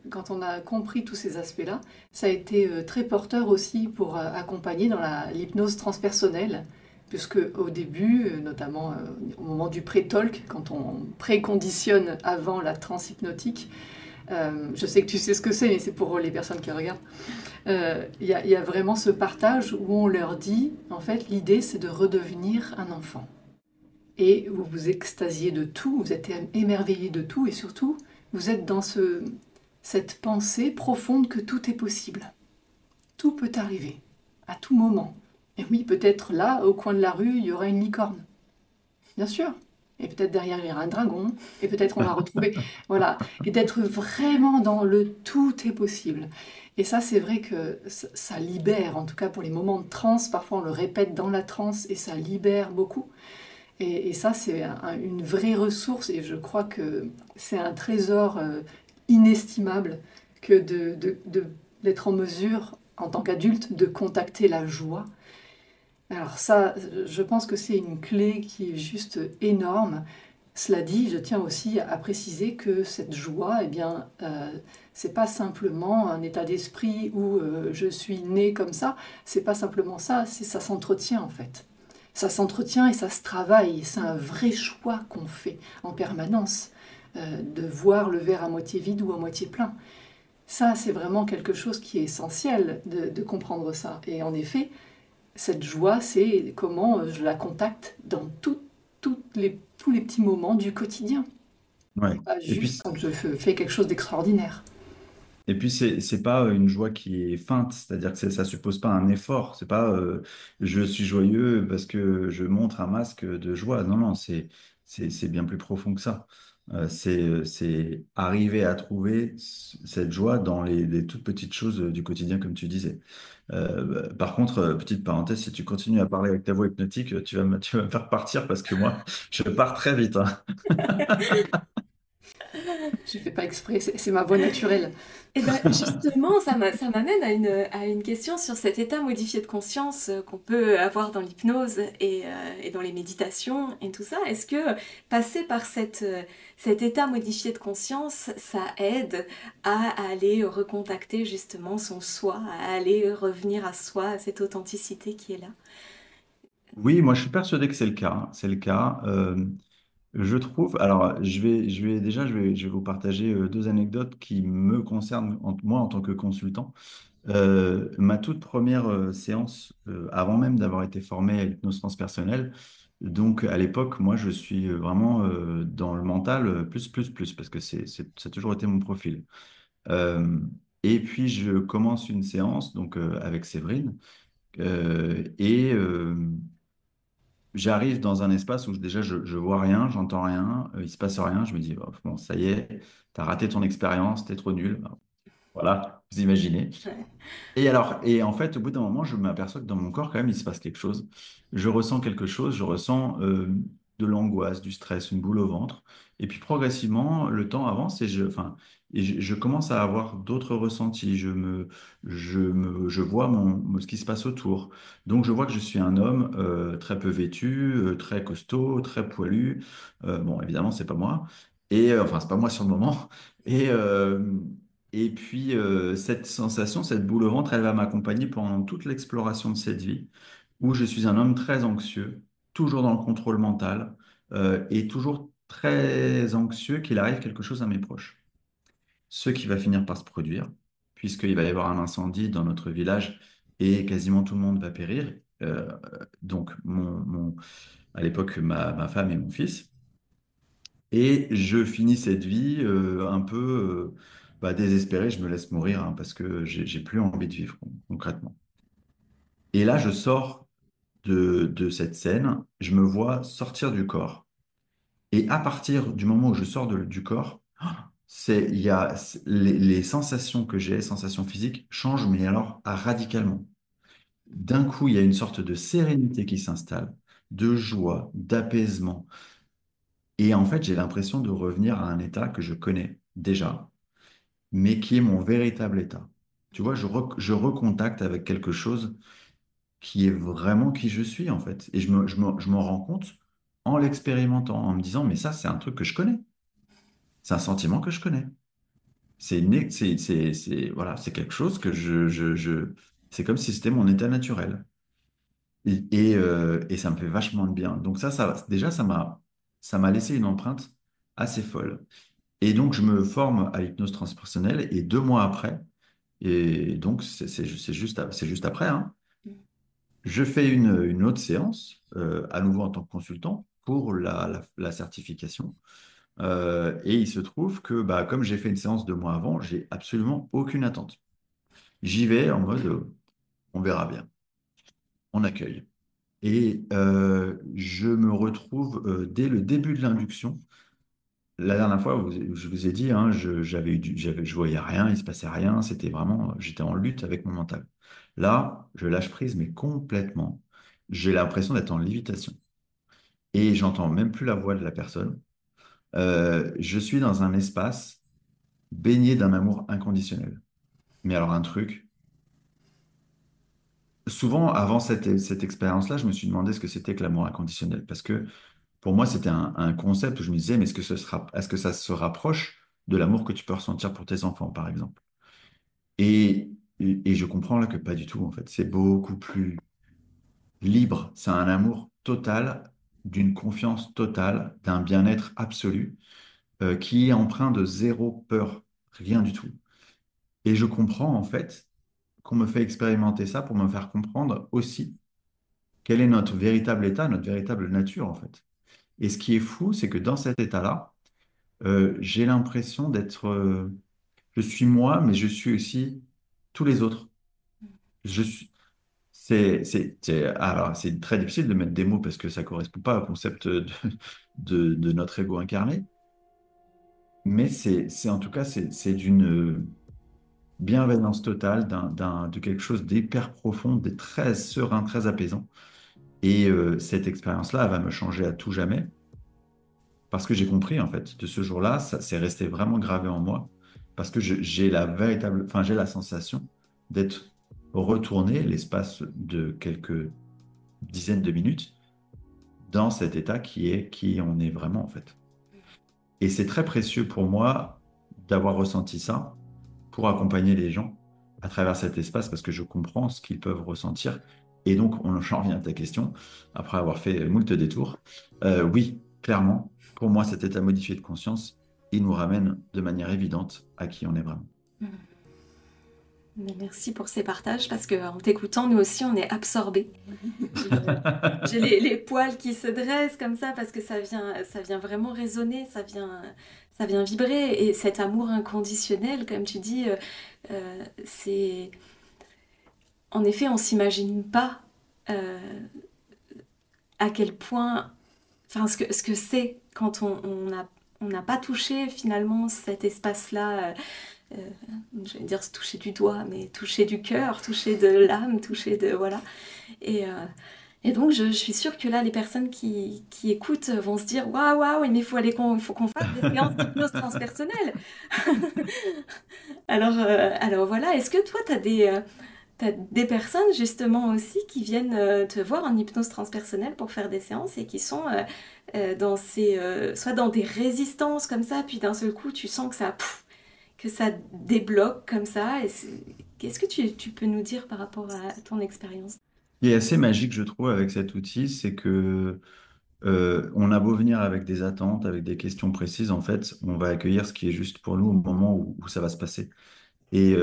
quand on a compris tous ces aspects-là, ça a été très porteur aussi pour accompagner dans l'hypnose transpersonnelle, puisque au début, notamment au moment du pré-talk, quand on préconditionne avant la transhypnotique, je sais que tu sais ce que c'est, mais c'est pour les personnes qui regardent. Y a vraiment ce partage où on leur dit, en fait, l'idée c'est de redevenir un enfant. Et vous vous extasiez de tout, vous êtes émerveillé de tout, et surtout, vous êtes dans cette pensée profonde que tout est possible. Tout peut arriver, à tout moment. Et oui, peut-être là, au coin de la rue, il y aura une licorne. Bien sûr. Et peut-être derrière, il y aura un dragon. Et peut-être on va retrouver... Voilà. Et d'être vraiment dans le tout est possible. Et ça, c'est vrai que ça libère, en tout cas pour les moments de transe. Parfois, on le répète dans la transe et ça libère beaucoup. Et ça, c'est une vraie ressource. Et je crois que c'est un trésor inestimable que d'être en mesure, en tant qu'adulte, de contacter la joie. Alors ça, je pense que c'est une clé qui est juste énorme. Cela dit, je tiens aussi à préciser que cette joie, eh bien, c'est pas simplement un état d'esprit où je suis né comme ça, c'est pas simplement ça, c'est ça s'entretient en fait. Ça s'entretient et ça se travaille, c'est un vrai choix qu'on fait en permanence, de voir le verre à moitié vide ou à moitié plein. Ça, c'est vraiment quelque chose qui est essentiel de comprendre ça. Et en effet, cette joie, c'est comment je la contacte dans tous les petits moments du quotidien, Ouais. pas Et juste puis, quand je fais quelque chose d'extraordinaire. c'est pas une joie qui est feinte, c'est-à-dire que ça suppose pas un effort. C'est pas je suis joyeux parce que je montre un masque de joie. Non, non, c'est bien plus profond que ça. C'est arriver à trouver cette joie dans les toutes petites choses du quotidien, comme tu disais. Par contre, petite parenthèse, si tu continues à parler avec ta voix hypnotique, tu vas me faire partir parce que moi, je pars très vite, hein. Je ne fais pas exprès, c'est ma voix naturelle. Et ben justement, ça m'amène à une question sur cet état modifié de conscience qu'on peut avoir dans l'hypnose et dans les méditations et tout ça. Est-ce que passer par cet état modifié de conscience, ça aide à aller recontacter justement son soi, à aller revenir à soi, à cette authenticité qui est là? Oui, moi, je suis persuadé que c'est le cas, hein. C'est le cas. Je trouve, alors je vais vous partager deux anecdotes qui me concernent moi en tant que consultant. Ma toute première séance, avant même d'avoir été formé à l'hypnose transpersonnelle, donc à l'époque, moi je suis vraiment dans le mental plus, parce que ça a toujours été mon profil. Euh, et puis je commence une séance donc avec Séverine et j'arrive dans un espace où déjà je vois rien, j'entends rien, il se passe rien. Je me dis, oh, bon, ça y est, t'as raté ton expérience, t'es trop nul. Voilà, vous imaginez. Ouais. Et en fait, au bout d'un moment, je m'aperçois que dans mon corps, quand même, il se passe quelque chose. Je ressens quelque chose, je ressens de l'angoisse, du stress, une boule au ventre. Et puis progressivement, le temps avance enfin, je commence à avoir d'autres ressentis. Je vois ce qui se passe autour. Donc, je vois que je suis un homme très peu vêtu, très costaud, très poilu. Bon, évidemment, c'est pas moi. Enfin, c'est pas moi sur le moment. Et, euh, et puis, cette sensation, cette boule au ventre, elle va m'accompagner pendant toute l'exploration de cette vie, où je suis un homme très anxieux, toujours dans le contrôle mental, et toujours très anxieux qu'il arrive quelque chose à mes proches. Ce qui va finir par se produire, puisqu'il va y avoir un incendie dans notre village et quasiment tout le monde va périr. Donc, à l'époque, ma femme et mon fils. Et je finis cette vie un peu désespéré, je me laisse mourir hein, parce que j'ai plus envie de vivre concrètement. Et là, je sors de cette scène, je me vois sortir du corps. Et à partir du moment où je sors du corps, il y a les sensations que j'ai, les sensations physiques, changent, mais alors radicalement. D'un coup, il y a une sorte de sérénité qui s'installe, de joie, d'apaisement. Et en fait, j'ai l'impression de revenir à un état que je connais déjà mais qui est mon véritable état. Tu vois, je recontacte avec quelque chose qui est vraiment qui je suis, en fait. Et je m'en rends compte en l'expérimentant, en me disant, mais ça, c'est un truc que je connais. C'est un sentiment que je connais. Voilà, c'est quelque chose que c'est comme si c'était mon état naturel. Et ça me fait vachement de bien. Donc déjà, ça m'a laissé une empreinte assez folle. Et donc, je me forme à l'hypnose transpersonnelle et 2 mois après, et donc, c'est juste après, hein. Je fais une autre séance, à nouveau en tant que consultant, pour la certification. Et il se trouve que, bah, comme j'ai fait une séance 2 mois avant, j'ai absolument aucune attente. J'y vais en mode, on verra bien, on accueille. Et je me retrouve dès le début de l'induction. La dernière fois, je vous ai dit, hein, je voyais rien, il se passait rien, c'était vraiment, j'étais en lutte avec mon mental. Là, je lâche prise, mais complètement. J'ai l'impression d'être en lévitation. Et j'entends même plus la voix de la personne. Je suis dans un espace baigné d'un amour inconditionnel. Mais alors un truc, souvent avant cette expérience-là, je me suis demandé ce que c'était que l'amour inconditionnel. Parce que pour moi, c'était un concept où je me disais, mais est-ce que ça se rapproche de l'amour que tu peux ressentir pour tes enfants, par exemple? Et je comprends là que pas du tout, en fait. C'est beaucoup plus libre. C'est un amour total, d'une confiance totale, d'un bien-être absolu, qui est empreint de zéro peur, rien du tout. Et je comprends, en fait, qu'on me fait expérimenter ça pour me faire comprendre aussi quel est notre véritable état, notre véritable nature, en fait. Et ce qui est fou, c'est que dans cet état-là, j'ai l'impression je suis moi, mais je suis aussi tous les autres. Je suis, alors, c'est très difficile de mettre des mots parce que ça correspond pas au concept de notre ego incarné, mais en tout cas, c'est d'une bienveillance totale, de quelque chose d'hyper profond, de très serein, très apaisant. Et cette expérience-là, elle va me changer à tout jamais. Parce que j'ai compris, en fait, de ce jour-là, ça s'est resté vraiment gravé en moi, parce que j'ai la sensation d'être retourné l'espace de quelques dizaines de minutes dans cet état qui est qui on est vraiment, en fait. Et c'est très précieux pour moi d'avoir ressenti ça pour accompagner les gens à travers cet espace, parce que je comprends ce qu'ils peuvent ressentir. Et donc, j'en reviens à ta question, après avoir fait moult détours. Oui, clairement, pour moi, cet état modifié de conscience, il nous ramène de manière évidente à qui on est vraiment. Mais merci pour ces partages parce que en t'écoutant, nous aussi, on est absorbés. J'ai les poils qui se dressent comme ça parce que ça vient vraiment résonner, ça vient vibrer. Et cet amour inconditionnel, comme tu dis, c'est... En effet, on s'imagine pas à quel point... Enfin, ce que c'est quand on n'a pas touché finalement cet espace-là. Euh, je vais dire se toucher du doigt, mais toucher du cœur, toucher de l'âme, toucher de... Voilà. Et... Et donc, je suis sûre que là, les personnes qui écoutent vont se dire waouh, waouh, mais il faut qu'on fasse des séances d'hypnose transpersonnelle. Alors voilà, est-ce que toi, t'as des personnes justement aussi qui viennent te voir en hypnose transpersonnelle pour faire des séances et qui sont dans soit dans des résistances comme ça, puis d'un seul coup, tu sens que ça débloque comme ça. Qu'est-ce que tu peux nous dire par rapport à ton expérience? Ce qui est assez magique, je trouve, avec cet outil, c'est que on a beau venir avec des attentes, avec des questions précises, en fait, on va accueillir ce qui est juste pour nous au moment où ça va se passer. Et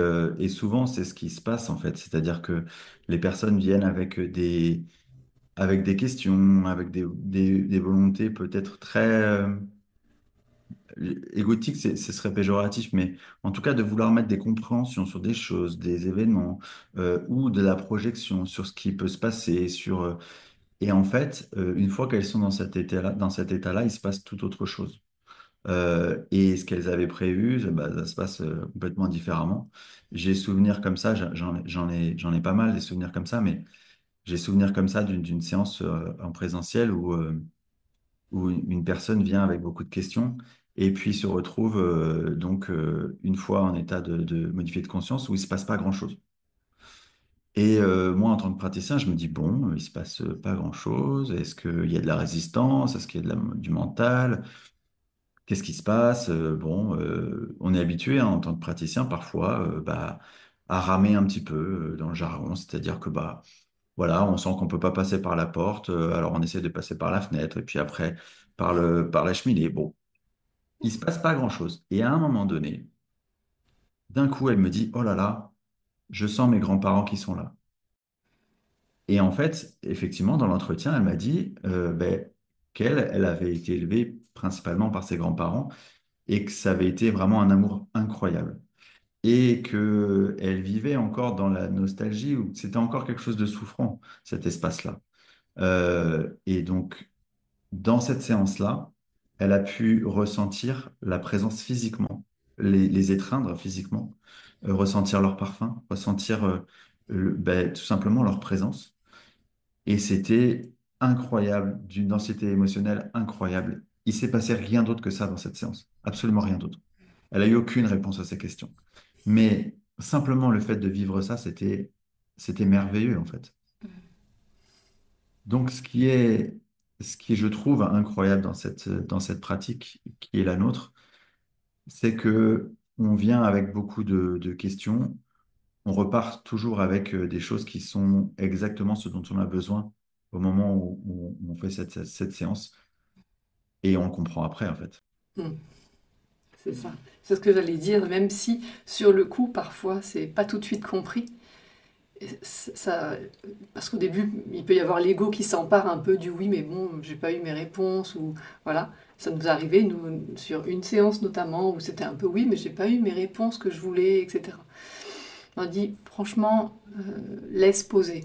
souvent, c'est ce qui se passe, en fait. C'est-à-dire que les personnes viennent avec des questions, avec des volontés peut-être très égotiques, ce serait péjoratif, mais en tout cas de vouloir mettre des compréhensions sur des choses, des événements, ou de la projection sur ce qui peut se passer, et en fait, une fois qu'elles sont dans cet état-là, il se passe tout autre chose. Et ce qu'elles avaient prévu, bah, ça se passe complètement différemment. J'ai souvenir comme ça, j'en ai pas mal des souvenirs comme ça, mais j'ai souvenir comme ça d'une séance en présentiel où une personne vient avec beaucoup de questions et puis se retrouve une fois en état de modifié de conscience où il se passe pas grand-chose. Et moi, en tant que praticien, je me dis, bon, il se passe pas grand-chose. Est-ce qu'il y a de la résistance? Est-ce qu'il y a du mental? Qu'est-ce qui se passe? Bon, on est habitué hein, en tant que praticien parfois bah, à ramer un petit peu dans le jargon, c'est-à-dire que bah voilà, on sent qu'on peut pas passer par la porte, alors on essaie de passer par la fenêtre et puis après par la cheminée. Bon, il se passe pas grand-chose. Et à un moment donné, d'un coup, elle me dit, oh là là, je sens mes grands-parents qui sont là. Et en fait, effectivement, dans l'entretien, elle m'a dit elle avait été élevée principalement par ses grands-parents et que ça avait été vraiment un amour incroyable. Et qu'elle vivait encore dans la nostalgie, où c'était encore quelque chose de souffrant, cet espace-là. Et donc, dans cette séance-là, elle a pu ressentir la présence physiquement, les étreindre physiquement, ressentir leur parfum, ressentir tout simplement leur présence. Et c'était incroyable, d'une densité émotionnelle incroyable. Il s'est passé rien d'autre que ça dans cette séance, absolument rien d'autre. Elle a eu aucune réponse à ces questions. Mais simplement le fait de vivre ça, c'était merveilleux en fait. Donc ce qui est ce qui, je trouve, incroyable dans cette pratique qui est la nôtre, c'est que on vient avec beaucoup de questions, on repart toujours avec des choses qui sont exactement ce dont on a besoin au moment où on fait cette séance, et on le comprend après, en fait. Hmm, c'est ça. C'est ce que j'allais dire, même si sur le coup, parfois, c'est pas tout de suite compris. Ça, parce qu'au début, il peut y avoir l'ego qui s'empare un peu du oui, mais bon, j'ai pas eu mes réponses, ou voilà. Ça nous est arrivé, nous, sur une séance notamment, où c'était un peu oui, mais j'ai pas eu mes réponses que je voulais, etc. On dit, franchement, laisse poser.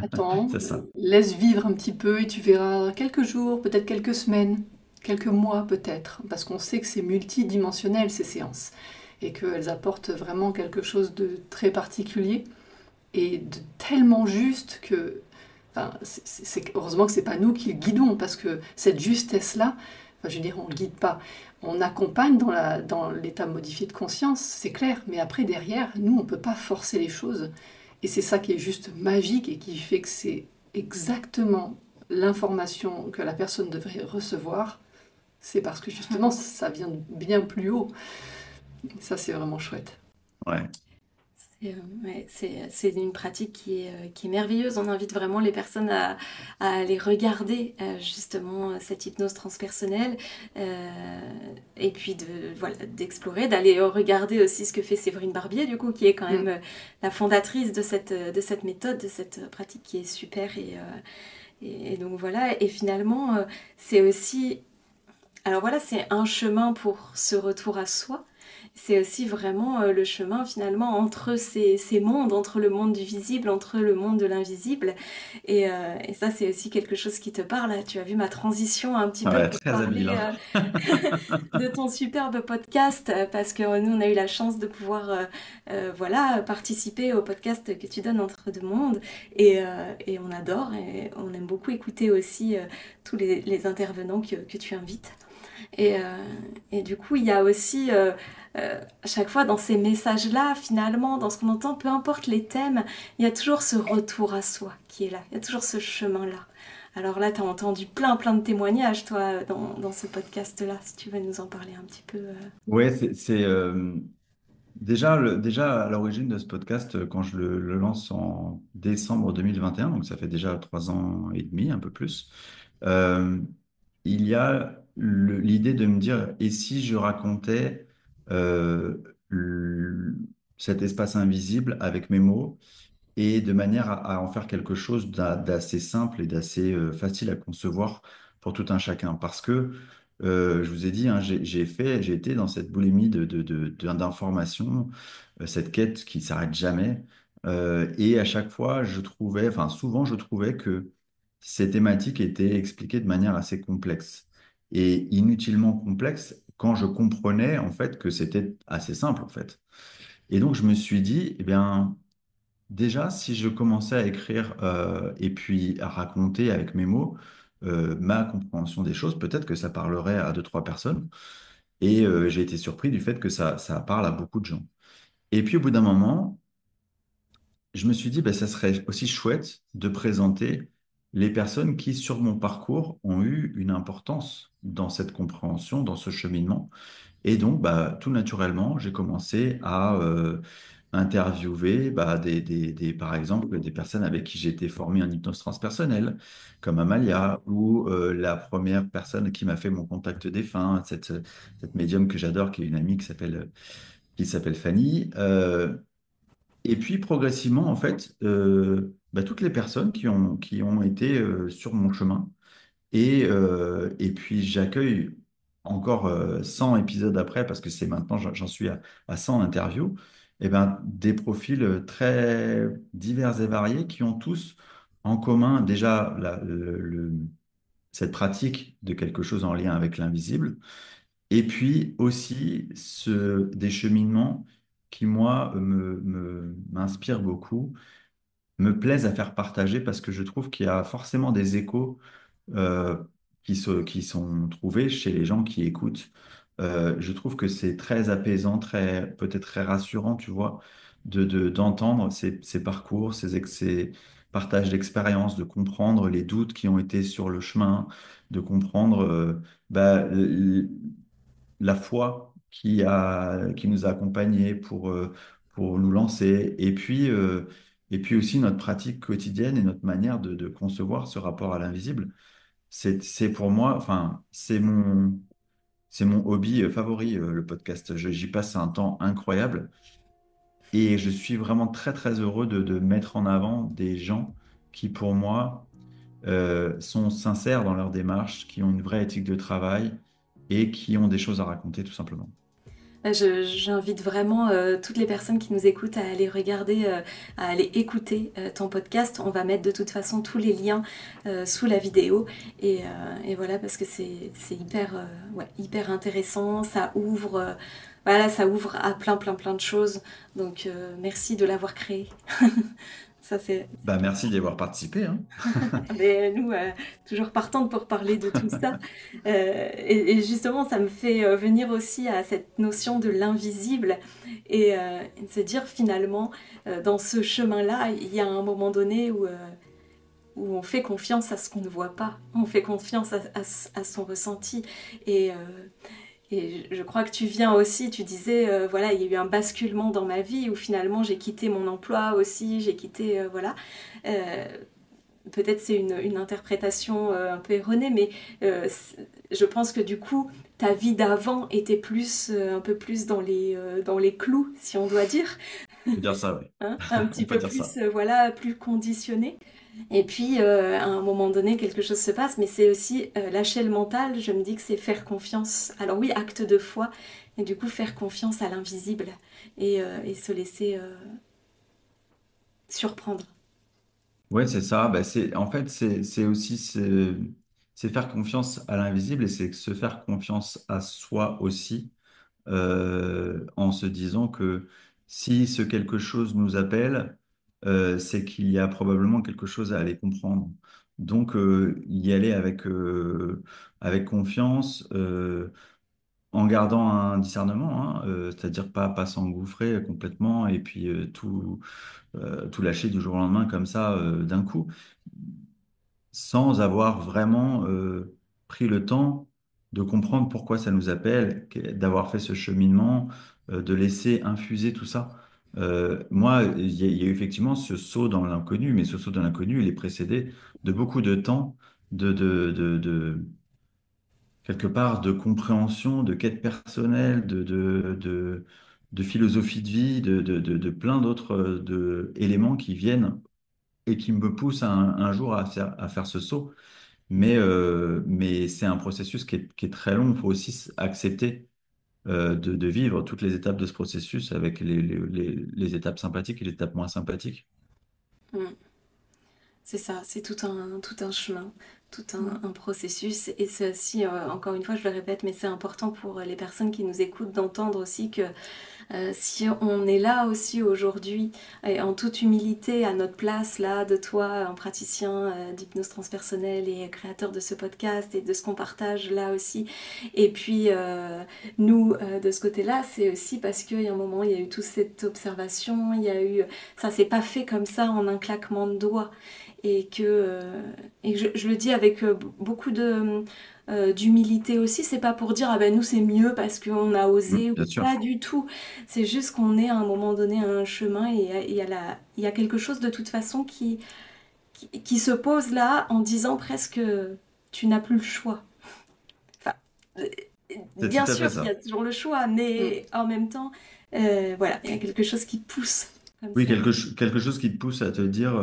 Attends, C'est ça. laisse vivre un petit peu et tu verras quelques jours, peut-être quelques semaines, quelques mois peut-être, parce qu'on sait que c'est multidimensionnel ces séances et qu'elles apportent vraiment quelque chose de très particulier et de tellement juste que, enfin, heureusement que c'est pas nous qui le guidons parce que cette justesse-là, enfin, je veux dire, on ne guide pas, on accompagne dans l'état modifié de conscience, c'est clair, mais après derrière, nous, on peut pas forcer les choses. Et c'est ça qui est juste magique et qui fait que c'est exactement l'information que la personne devrait recevoir. C'est parce que justement, ça vient de bien plus haut. Et ça, c'est vraiment chouette. Ouais. Ouais, c'est une pratique qui est merveilleuse. On invite vraiment les personnes à aller regarder justement cette hypnose transpersonnelle et puis voilà, d'explorer, d'aller regarder aussi ce que fait Séverine Barbier, du coup, qui est quand même la fondatrice de cette méthode, de cette pratique qui est super. Et donc voilà, et finalement, c'est aussi... Alors voilà, c'est un chemin pour ce retour à soi. C'est aussi vraiment le chemin finalement entre ces mondes, entre le monde du visible, entre le monde de l'invisible. Et ça, c'est aussi quelque chose qui te parle. Tu as vu ma transition un petit peu Ouais, pour très habile, parler hein. de ton superbe podcast, parce que nous, on a eu la chance de pouvoir voilà, participer au podcast que tu donnes Entre deux mondes. Et on adore et on aime beaucoup écouter aussi tous les intervenants que tu invites. Et, euh, et du coup, il y a aussi, à chaque fois dans ces messages-là, finalement, dans ce qu'on entend, peu importe les thèmes, il y a toujours ce retour à soi qui est là. Il y a toujours ce chemin-là. Alors là, tu as entendu plein de témoignages, toi, dans ce podcast-là, si tu veux nous en parler un petit peu. Ouais, déjà, déjà à l'origine de ce podcast, quand je le lance en décembre 2021, donc ça fait déjà 3 ans et demi, un peu plus, euh, il y a l'idée de me dire, et si je racontais euh, le- cet espace invisible avec mes mots, et de manière à en faire quelque chose d'assez simple et d'assez facile à concevoir pour tout un chacun. Parce que, je vous ai dit, hein, j'ai été dans cette boulimie d'informations, cette quête qui s'arrête jamais. Et à chaque fois, je trouvais, enfin souvent, je trouvais que ces thématiques étaient expliquées de manière assez complexe et inutilement complexe quand je comprenais en fait que c'était assez simple en fait. Et donc je me suis dit, eh bien, déjà, si je commençais à écrire et puis à raconter avec mes mots ma compréhension des choses, peut-être que ça parlerait à deux, trois personnes. Et j'ai été surpris du fait que ça parle à beaucoup de gens. Et puis au bout d'un moment, je me suis dit, ben, ça serait aussi chouette de présenter les personnes qui, sur mon parcours, ont eu une importance dans cette compréhension, dans ce cheminement. Et donc, bah, tout naturellement, j'ai commencé à interviewer bah, par exemple, des personnes avec qui j'ai été formé en hypnose transpersonnelle, comme Amalia, ou la première personne qui m'a fait mon contact défunt, cette médium que j'adore, qui est une amie qui s'appelle Fanny. Et puis, progressivement, en fait, bah, toutes les personnes qui ont été sur mon chemin. Et puis j'accueille encore 100 épisodes après, parce que c'est maintenant, j'en suis à 100 interviews, et ben, des profils très divers et variés qui ont tous en commun déjà cette pratique de quelque chose en lien avec l'invisible, et puis aussi des cheminements qui, moi, m'inspirent beaucoup, me plaisent à faire partager, parce que je trouve qu'il y a forcément des échos euh, qui sont trouvés chez les gens qui écoutent. Je trouve que c'est très apaisant, peut-être très rassurant, tu vois, d'entendre ces parcours, partage d'expériences, de comprendre les doutes qui ont été sur le chemin, de comprendre bah, la foi qui nous a accompagnés pour nous lancer, et puis aussi notre pratique quotidienne et notre manière de concevoir ce rapport à l'invisible. C'est pour moi, enfin, c'est mon hobby favori, le podcast. J'y passe un temps incroyable et je suis vraiment très, très heureux de mettre en avant des gens qui, pour moi, sont sincères dans leur démarche, qui ont une vraie éthique de travail et qui ont des choses à raconter, tout simplement. J'invite vraiment toutes les personnes qui nous écoutent à aller regarder, à aller écouter ton podcast. On va mettre de toute façon tous les liens sous la vidéo. Et voilà, parce que c'est hyper, ouais, hyper intéressant. Ça ouvre, voilà, ça ouvre à plein de choses. Donc merci de l'avoir créé. Ça, Bah, merci d'y avoir participé, hein. mais nous, toujours partantes pour parler de tout ça. Et justement, ça me fait venir aussi à cette notion de l'invisible et de se dire finalement, dans ce chemin-là, il y a un moment donné où on fait confiance à ce qu'on ne voit pas, on fait confiance à son ressenti. Et, euh, et je crois que tu viens aussi, tu disais, voilà, il y a eu un basculement dans ma vie où finalement j'ai quitté mon emploi aussi, j'ai quitté, voilà. Euh, Peut-être c'est une interprétation un peu erronée, mais je pense que du coup, ta vie d'avant était plus, un peu plus dans les clous, si on doit dire, On peut dire ça, oui. hein, un On petit peut peu dire plus, ça. voilà, plus conditionné. Et puis, à un moment donné, quelque chose se passe, mais c'est aussi lâcher le mental. Je me dis que c'est faire confiance. Alors oui, acte de foi, et du coup, faire confiance à l'invisible et se laisser surprendre. Ouais, c'est ça. Bah, en fait, c'est aussi c'est faire confiance à l'invisible et c'est se faire confiance à soi aussi, en se disant que si ce quelque chose nous appelle, c'est qu'il y a probablement quelque chose à aller comprendre. Donc, y aller avec confiance, en gardant un discernement, hein, c'est-à-dire pas s'engouffrer complètement et puis tout lâcher du jour au lendemain comme ça, d'un coup, sans avoir vraiment pris le temps de comprendre pourquoi ça nous appelle, d'avoir fait ce cheminement, de laisser infuser tout ça. Moi, il y a eu effectivement ce saut dans l'inconnu, mais ce saut dans l'inconnu, il est précédé de beaucoup de temps, de quelque part de compréhension, de quête personnelle, de philosophie de vie, de plein d'autres éléments qui viennent et qui me poussent un jour à faire ce saut. Mais c'est un processus qui est très long. Il faut aussi accepter de vivre toutes les étapes de ce processus avec les étapes sympathiques et les étapes moins sympathiques. Mm. C'est ça, c'est tout un chemin, tout Mm. un processus. Et c'est aussi, encore une fois, je le répète, mais c'est important pour les personnes qui nous écoutent d'entendre aussi que si on est là aussi aujourd'hui, et en toute humilité, à notre place, là, de toi, un praticien d'hypnose transpersonnelle et créateur de ce podcast et de ce qu'on partage là aussi, et puis nous, de ce côté-là, c'est aussi parce qu'il y a un moment, il y a eu toute cette observation, il y a eu... Ça s'est pas fait comme ça en un claquement de doigts. Et que je le dis avec beaucoup d'humilité aussi, c'est pas pour dire ah ben nous c'est mieux parce qu'on a osé, ou Bien pas sûr. du tout. C'est juste qu'on est à un moment donné à un chemin et il y a quelque chose de toute façon qui se pose là en disant presque tu n'as plus le choix. Enfin, euh, C'est tout bien à fait sûr qu'il y a ça. toujours le choix, Mm. mais en même temps, voilà, il y a quelque chose qui pousse comme Oui, ça. quelque chose qui te pousse à te dire,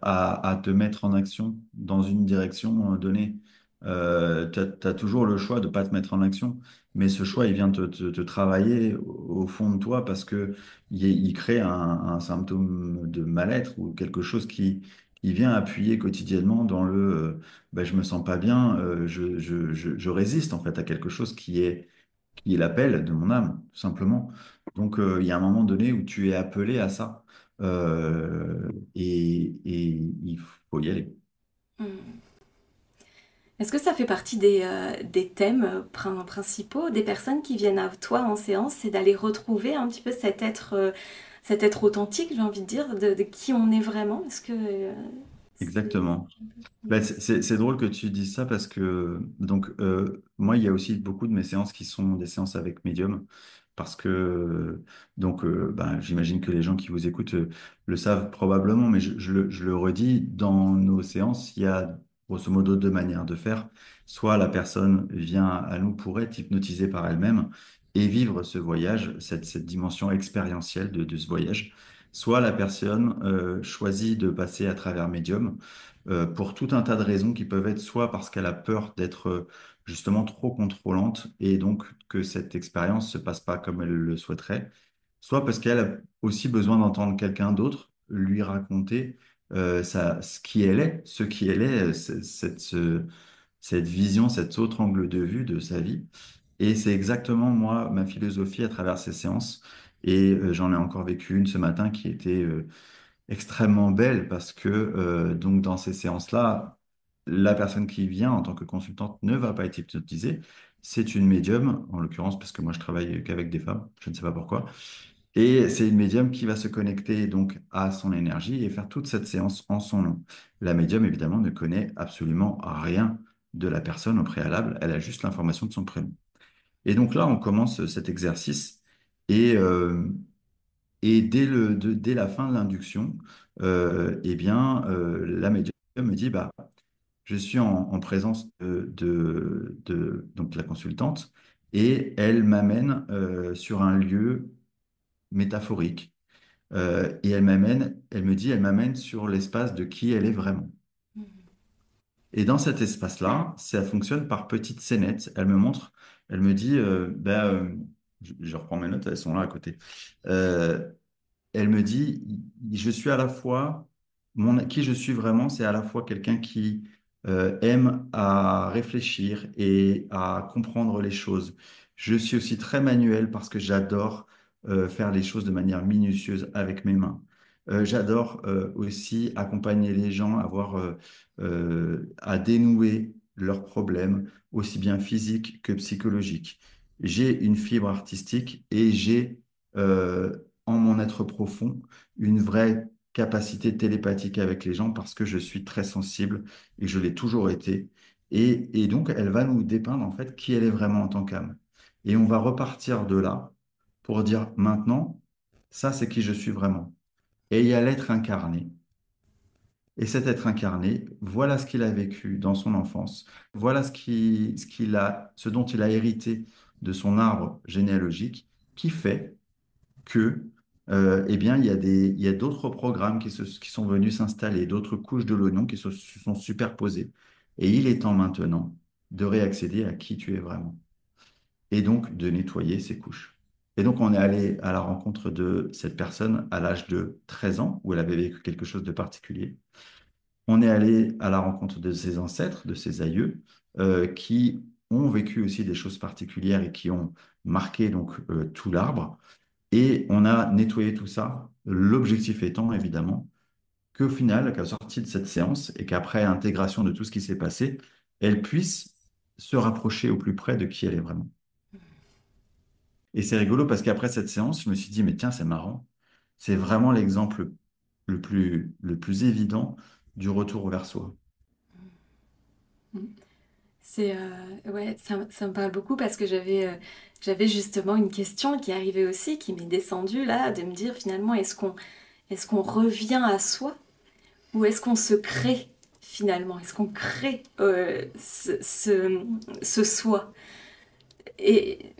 à te mettre en action dans une direction donnée. Tu as toujours le choix de pas te mettre en action, mais ce choix, il vient te travailler au fond de toi parce que il crée un symptôme de mal-être ou quelque chose qui vient appuyer quotidiennement dans ben, je me sens pas bien, je résiste en fait à quelque chose qui est l'appel de mon âme, tout simplement. Donc, il y a un moment donné où tu es appelé à ça. Et il faut y aller. Hmm. Est-ce que ça fait partie des thèmes principaux des personnes qui viennent à toi en séance, c'est d'aller retrouver un petit peu cet être cet être authentique, j'ai envie de dire, de qui on est vraiment. Est-ce que c'est... Exactement. Ben, c'est drôle que tu dises ça parce que moi il y a aussi beaucoup de mes séances qui sont des séances avec médium parce que ben, j'imagine que les gens qui vous écoutent le savent probablement, mais je le redis, dans nos séances il y a grosso modo deux manières de faire. Soit la personne vient à nous pour être hypnotisée par elle-même et vivre ce voyage, cette dimension expérientielle de ce voyage. Soit la personne choisit de passer à travers médium pour tout un tas de raisons qui peuvent être soit parce qu'elle a peur d'être justement trop contrôlante et donc que cette expérience se passe pas comme elle le souhaiterait, soit parce qu'elle a aussi besoin d'entendre quelqu'un d'autre lui raconter ce qui elle est, cette vision, cet autre angle de vue de sa vie. Et c'est exactement moi, ma philosophie à travers ces séances. Et j'en ai encore vécu une ce matin qui était extrêmement belle parce que donc dans ces séances-là, la personne qui vient en tant que consultante ne va pas être hypnotisée. C'est une médium, en l'occurrence, parce que moi je travaille qu'avec des femmes, je ne sais pas pourquoi. Et c'est une médium qui va se connecter donc à son énergie et faire toute cette séance en son nom. La médium, évidemment, ne connaît absolument rien de la personne au préalable, elle a juste l'information de son prénom. Et donc là, on commence cet exercice et dès la fin de l'induction, la médium me dit, bah, je suis en présence donc, la consultante et elle m'amène sur un lieu métaphorique. Et elle me dit, elle m'amène sur l'espace de qui elle est vraiment. Et dans cet espace-là, ça fonctionne par petites scénettes. Elle me montre, elle me dit, je reprends mes notes, elles sont là à côté. Euh, Elle me dit, je suis à la fois, qui je suis vraiment, c'est à la fois quelqu'un qui aime à réfléchir et à comprendre les choses. Je suis aussi très manuel parce que j'adore faire les choses de manière minutieuse avec mes mains. J'adore aussi accompagner les gens à dénouer leurs problèmes, aussi bien physiques que psychologiques. J'ai une fibre artistique et j'ai en mon être profond une vraie capacité télépathique avec les gens parce que je suis très sensible et je l'ai toujours été. Et donc, elle va nous dépeindre en fait qui elle est vraiment en tant qu'âme. Et on va repartir de là pour dire maintenant, ça c'est qui je suis vraiment. Et il y a l'être incarné. Et cet être incarné, voilà ce qu'il a vécu dans son enfance, voilà ce dont il a hérité de son arbre généalogique, qui fait que, il y a d'autres programmes qui sont venus s'installer, d'autres couches de l'oignon se sont superposées. Et il est temps maintenant de réaccéder à qui tu es vraiment. Et donc de nettoyer ces couches. Et donc on est allé à la rencontre de cette personne à l'âge de 13 ans, où elle avait vécu quelque chose de particulier. On est allé à la rencontre de ses ancêtres, de ses aïeux, qui ont vécu aussi des choses particulières et qui ont marqué donc tout l'arbre. Et on a nettoyé tout ça, l'objectif étant évidemment qu'au final, qu'à la sortie de cette séance et qu'après intégration de tout ce qui s'est passé, elle puisse se rapprocher au plus près de qui elle est vraiment. Et c'est rigolo parce qu'après cette séance, je me suis dit, mais tiens, c'est marrant, c'est vraiment l'exemple le plus évident du retour vers soi. C'est ouais, ça me parle beaucoup parce que j'avais justement une question qui arrivait aussi, qui m'est descendue là, de me dire finalement est-ce qu'on revient à soi ou est-ce qu'on se crée finalement? Est-ce qu'on crée ce soi? Et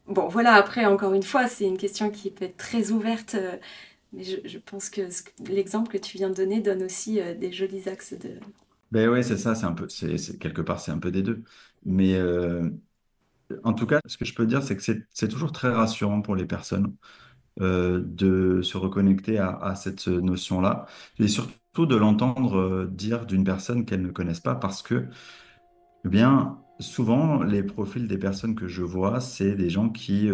bon, voilà, après, encore une fois, c'est une question qui peut être très ouverte, mais je pense que l'exemple que tu viens de donner donne aussi des jolis axes de... Ben ouais, c'est ça, c'est un peu, quelque part, c'est un peu des deux. Mais en tout cas, ce que je peux dire, c'est que c'est toujours très rassurant pour les personnes de se reconnecter à cette notion-là et surtout de l'entendre dire d'une personne qu'elles ne connaissent pas parce que, eh bien, souvent, les profils des personnes que je vois, c'est des gens qui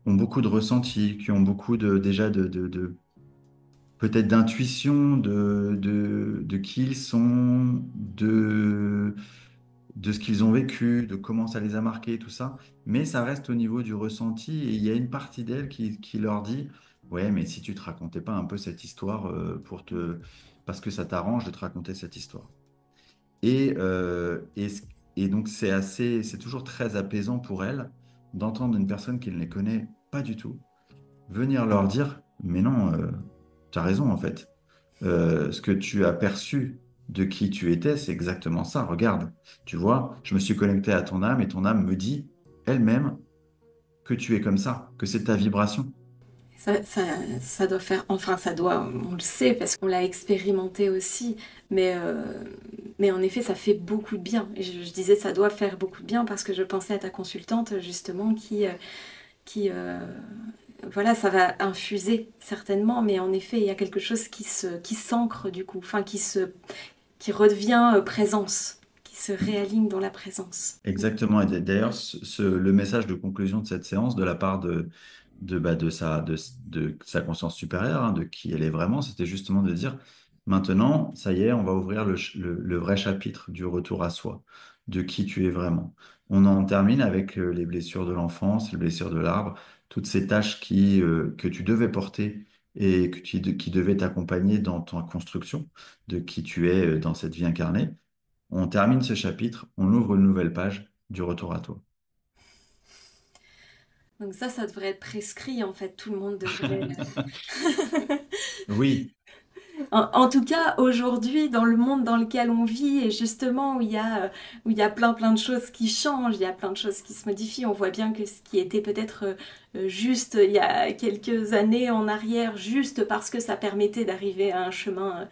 ont beaucoup de ressentis, qui ont beaucoup déjà peut-être d'intuition de qui ils sont, de ce qu'ils ont vécu, de comment ça les a marqués, tout ça. Mais ça reste au niveau du ressenti et il y a une partie d'elle qui leur dit, Ouais, mais si tu te racontais pas un peu cette histoire parce que ça t'arrange de te raconter cette histoire. Et, euh, et, c- et donc c'est toujours très apaisant pour elle d'entendre une personne qui ne les connaît pas du tout venir leur dire, mais non, tu as raison en fait. Ce que tu as perçu de qui tu étais, c'est exactement ça. Regarde, tu vois, je me suis connecté à ton âme et ton âme me dit elle-même que tu es comme ça, que c'est ta vibration. Ça, ça, ça doit faire, enfin ça doit, on le sait parce qu'on l'a expérimenté aussi, mais, euh, mais en effet ça fait beaucoup de bien. Et je disais ça doit faire beaucoup de bien parce que je pensais à ta consultante justement qui voilà, ça va infuser certainement, mais en effet il y a quelque chose qui s'ancre du coup, enfin qui redevient présence, qui se réaligne dans la présence. Exactement. Et d'ailleurs, le message de conclusion de cette séance de la part de sa conscience supérieure, hein, de qui elle est vraiment, c'était justement de dire, maintenant, ça y est, on va ouvrir le vrai chapitre du retour à soi, de qui tu es vraiment. On en termine avec les blessures de l'enfance, les blessures de l'arbre, toutes ces tâches que tu devais porter et qui devaient t'accompagner dans ta construction de qui tu es dans cette vie incarnée. On termine ce chapitre, on ouvre une nouvelle page du retour à toi. Donc ça devrait être prescrit en fait, tout le monde devrait. Oui, En tout cas, aujourd'hui, dans le monde dans lequel on vit, et justement où il y a plein de choses qui changent, il y a plein de choses qui se modifient, on voit bien que ce qui était peut-être juste il y a quelques années en arrière, juste parce que ça permettait d'arriver à un chemin,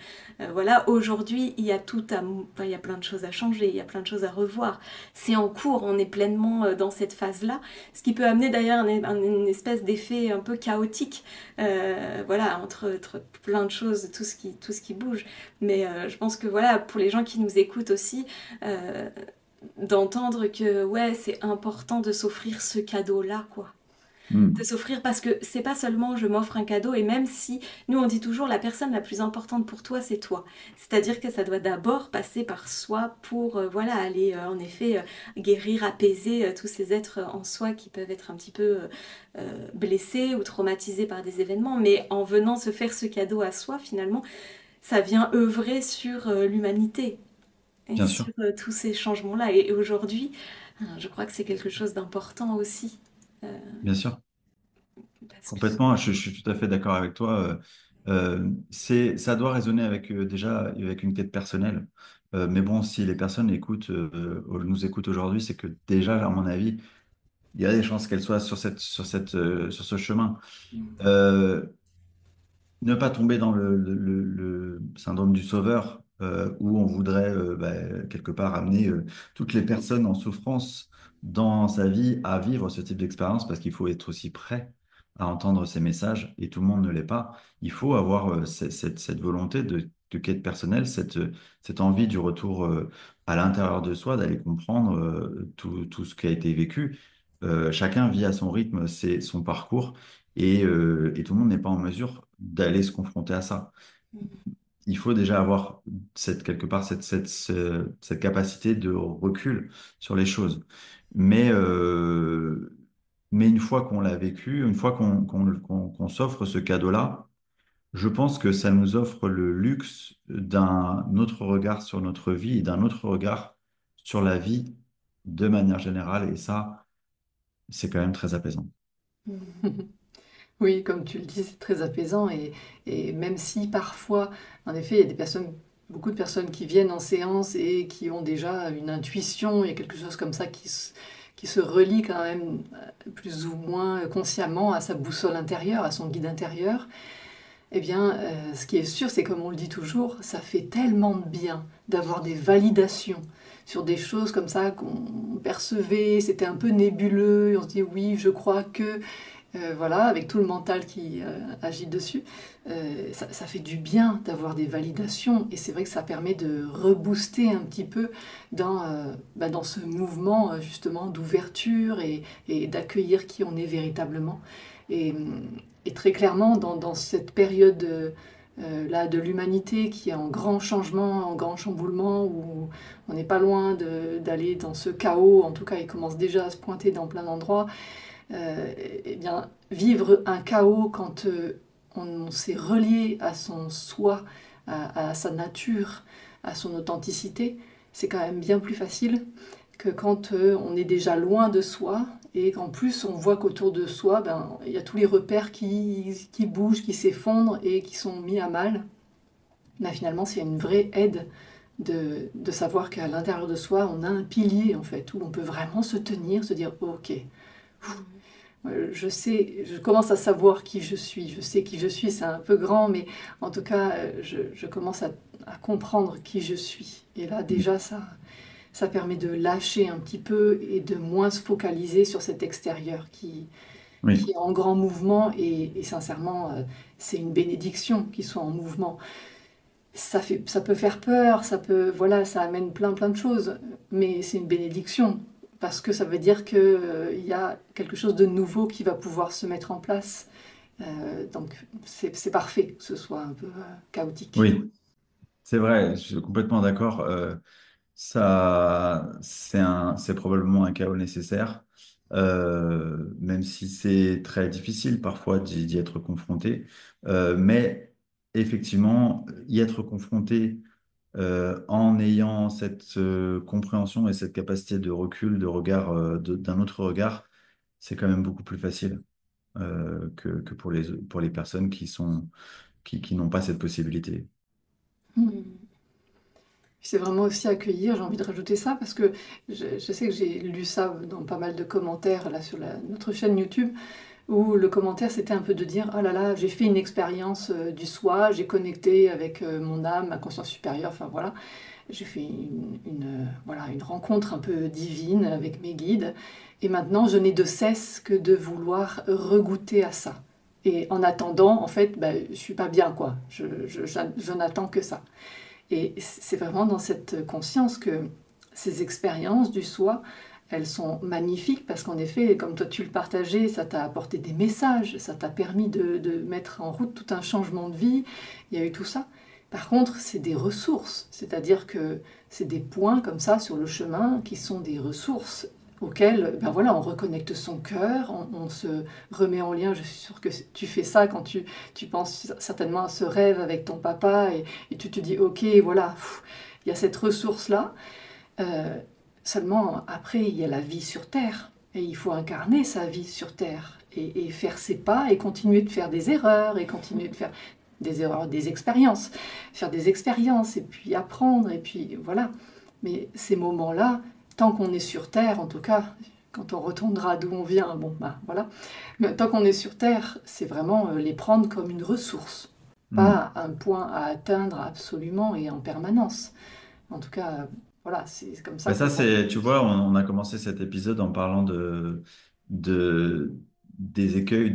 voilà, aujourd'hui, il y a enfin, il y a plein de choses à changer, il y a plein de choses à revoir. C'est en cours, on est pleinement dans cette phase-là, ce qui peut amener d'ailleurs une espèce d'effet un peu chaotique voilà, entre plein de choses, tout ce qui bouge. Mais je pense que voilà, pour les gens qui nous écoutent aussi, euh, d'entendre que ouais, c'est important de s'offrir ce cadeau-là, quoi. De hmm, s'offrir parce que c'est pas seulement je m'offre un cadeau et même si nous on dit toujours la personne la plus importante pour toi c'est toi. C'est-à-dire que ça doit d'abord passer par soi pour voilà aller en effet guérir, apaiser tous ces êtres en soi qui peuvent être un petit peu blessés ou traumatisés par des événements. Mais en venant se faire ce cadeau à soi finalement, ça vient œuvrer sur l'humanité et bien sur sûr, tous ces changements-là. Et aujourd'hui, je crois que c'est quelque chose d'important aussi. Euh, bien sûr. parce que Complètement, je suis tout à fait d'accord avec toi. Ça doit résonner déjà avec une quête personnelle. Mais bon, si les personnes nous écoutent aujourd'hui, c'est que déjà, à mon avis, il y a des chances qu'elles soient sur ce chemin. Euh, Ne pas tomber dans le syndrome du sauveur, où on voudrait quelque part amener toutes les personnes en souffrance dans sa vie à vivre ce type d'expérience, parce qu'il faut être aussi prêt à entendre ces messages, et tout le monde ne l'est pas. Il faut avoir cette volonté de quête personnelle, cette envie du retour à l'intérieur de soi, d'aller comprendre tout ce qui a été vécu. Chacun vit à son rythme, c'est son parcours. Et tout le monde n'est pas en mesure d'aller se confronter à ça. Il faut déjà avoir quelque part cette capacité de recul sur les choses. Mais, euh, mais une fois qu'on l'a vécu, une fois qu'on s'offre ce cadeau-là, je pense que ça nous offre le luxe d'un autre regard sur notre vie et d'un autre regard sur la vie de manière générale. Et ça, c'est quand même très apaisant. Oui, comme tu le dis, c'est très apaisant et même si parfois, en effet, il y a beaucoup de personnes qui viennent en séance et qui ont déjà une intuition, il y a quelque chose comme ça qui se relie quand même plus ou moins consciemment à sa boussole intérieure, à son guide intérieur. Eh bien, ce qui est sûr, c'est comme on le dit toujours, ça fait tellement de bien d'avoir des validations sur des choses comme ça qu'on percevait, c'était un peu nébuleux, et on se dit oui, je crois que voilà, avec tout le mental qui agit dessus, ça fait du bien d'avoir des validations et c'est vrai que ça permet de rebooster un petit peu dans ce mouvement justement d'ouverture et d'accueillir qui on est véritablement. Et, et très clairement, dans cette période là de l'humanité qui est en grand changement, en grand chamboulement, où on n'est pas loin d'aller dans ce chaos, en tout cas il commence déjà à se pointer dans plein d'endroits, eh bien, vivre un chaos quand on s'est relié à son soi, à sa nature, à son authenticité, c'est quand même bien plus facile que quand on est déjà loin de soi et qu'en plus on voit qu'autour de soi, ben, il y a tous les repères qui bougent, qui s'effondrent et qui sont mis à mal. Ben, finalement, c'est une vraie aide de savoir qu'à l'intérieur de soi, on a un pilier en fait, où on peut vraiment se tenir, se dire ok, je sais, je commence à savoir qui je suis. Je sais qui je suis, c'est un peu grand, mais en tout cas, je commence à comprendre qui je suis. Et là, déjà, ça permet de lâcher un petit peu et de moins se focaliser sur cet extérieur qui Oui, est en grand mouvement. Et sincèrement, c'est une bénédiction qu'il soit en mouvement. Ça peut faire peur, voilà, ça amène plein de choses, mais c'est une bénédiction parce que ça veut dire que, il y a quelque chose de nouveau qui va pouvoir se mettre en place. Donc c'est parfait que ce soit un peu chaotique. oui, c'est vrai, je suis complètement d'accord. Ça, c'est probablement un chaos nécessaire, même si c'est très difficile parfois d'y être confronté. Mais effectivement, y être confronté en ayant cette compréhension et cette capacité de recul, de regard, d'un autre regard, c'est quand même beaucoup plus facile que pour les personnes qui n'ont pas cette possibilité. Mm. C'est vraiment aussi accueillir, j'ai envie de rajouter ça parce que je sais que j'ai lu ça dans pas mal de commentaires là sur notre chaîne YouTube où le commentaire c'était un peu de dire ah là là j'ai fait une expérience du soi, j'ai connecté avec mon âme, ma conscience supérieure, enfin voilà, j'ai fait voilà, une rencontre un peu divine avec mes guides et maintenant je n'ai de cesse que de vouloir regoûter à ça. Et en attendant, en fait, bah, je suis pas bien, quoi. Je n'attends que ça. Et c'est vraiment dans cette conscience que ces expériences du soi, elles sont magnifiques parce qu'en effet, comme toi tu le partageais, ça t'a apporté des messages, ça t'a permis de mettre en route tout un changement de vie, il y a eu tout ça. Par contre, c'est des ressources, c'est-à-dire que c'est des points comme ça sur le chemin qui sont des ressources auxquelles ben voilà, on reconnecte son cœur, on se remet en lien. Je suis sûre que tu fais ça quand tu penses certainement à ce rêve avec ton papa et tu te dis ok, voilà, il y a cette ressource-là. Euh, Seulement, après, il y a la vie sur Terre. Et il faut incarner sa vie sur Terre. Et faire ses pas et continuer de faire des erreurs et continuer de faire des erreurs, des expériences. Faire des expériences et puis apprendre. Et puis voilà. Mais ces moments-là, tant qu'on est sur Terre, en tout cas, quand on retournera d'où on vient, bon, bah voilà. Mais tant qu'on est sur Terre, c'est vraiment les prendre comme une ressource. Hmm. Pas un point à atteindre absolument et en permanence. En tout cas, voilà, c'est comme ça Ben que ça, moi je c'est, le tu vis. vois, on a commencé cet épisode en parlant de, des écueils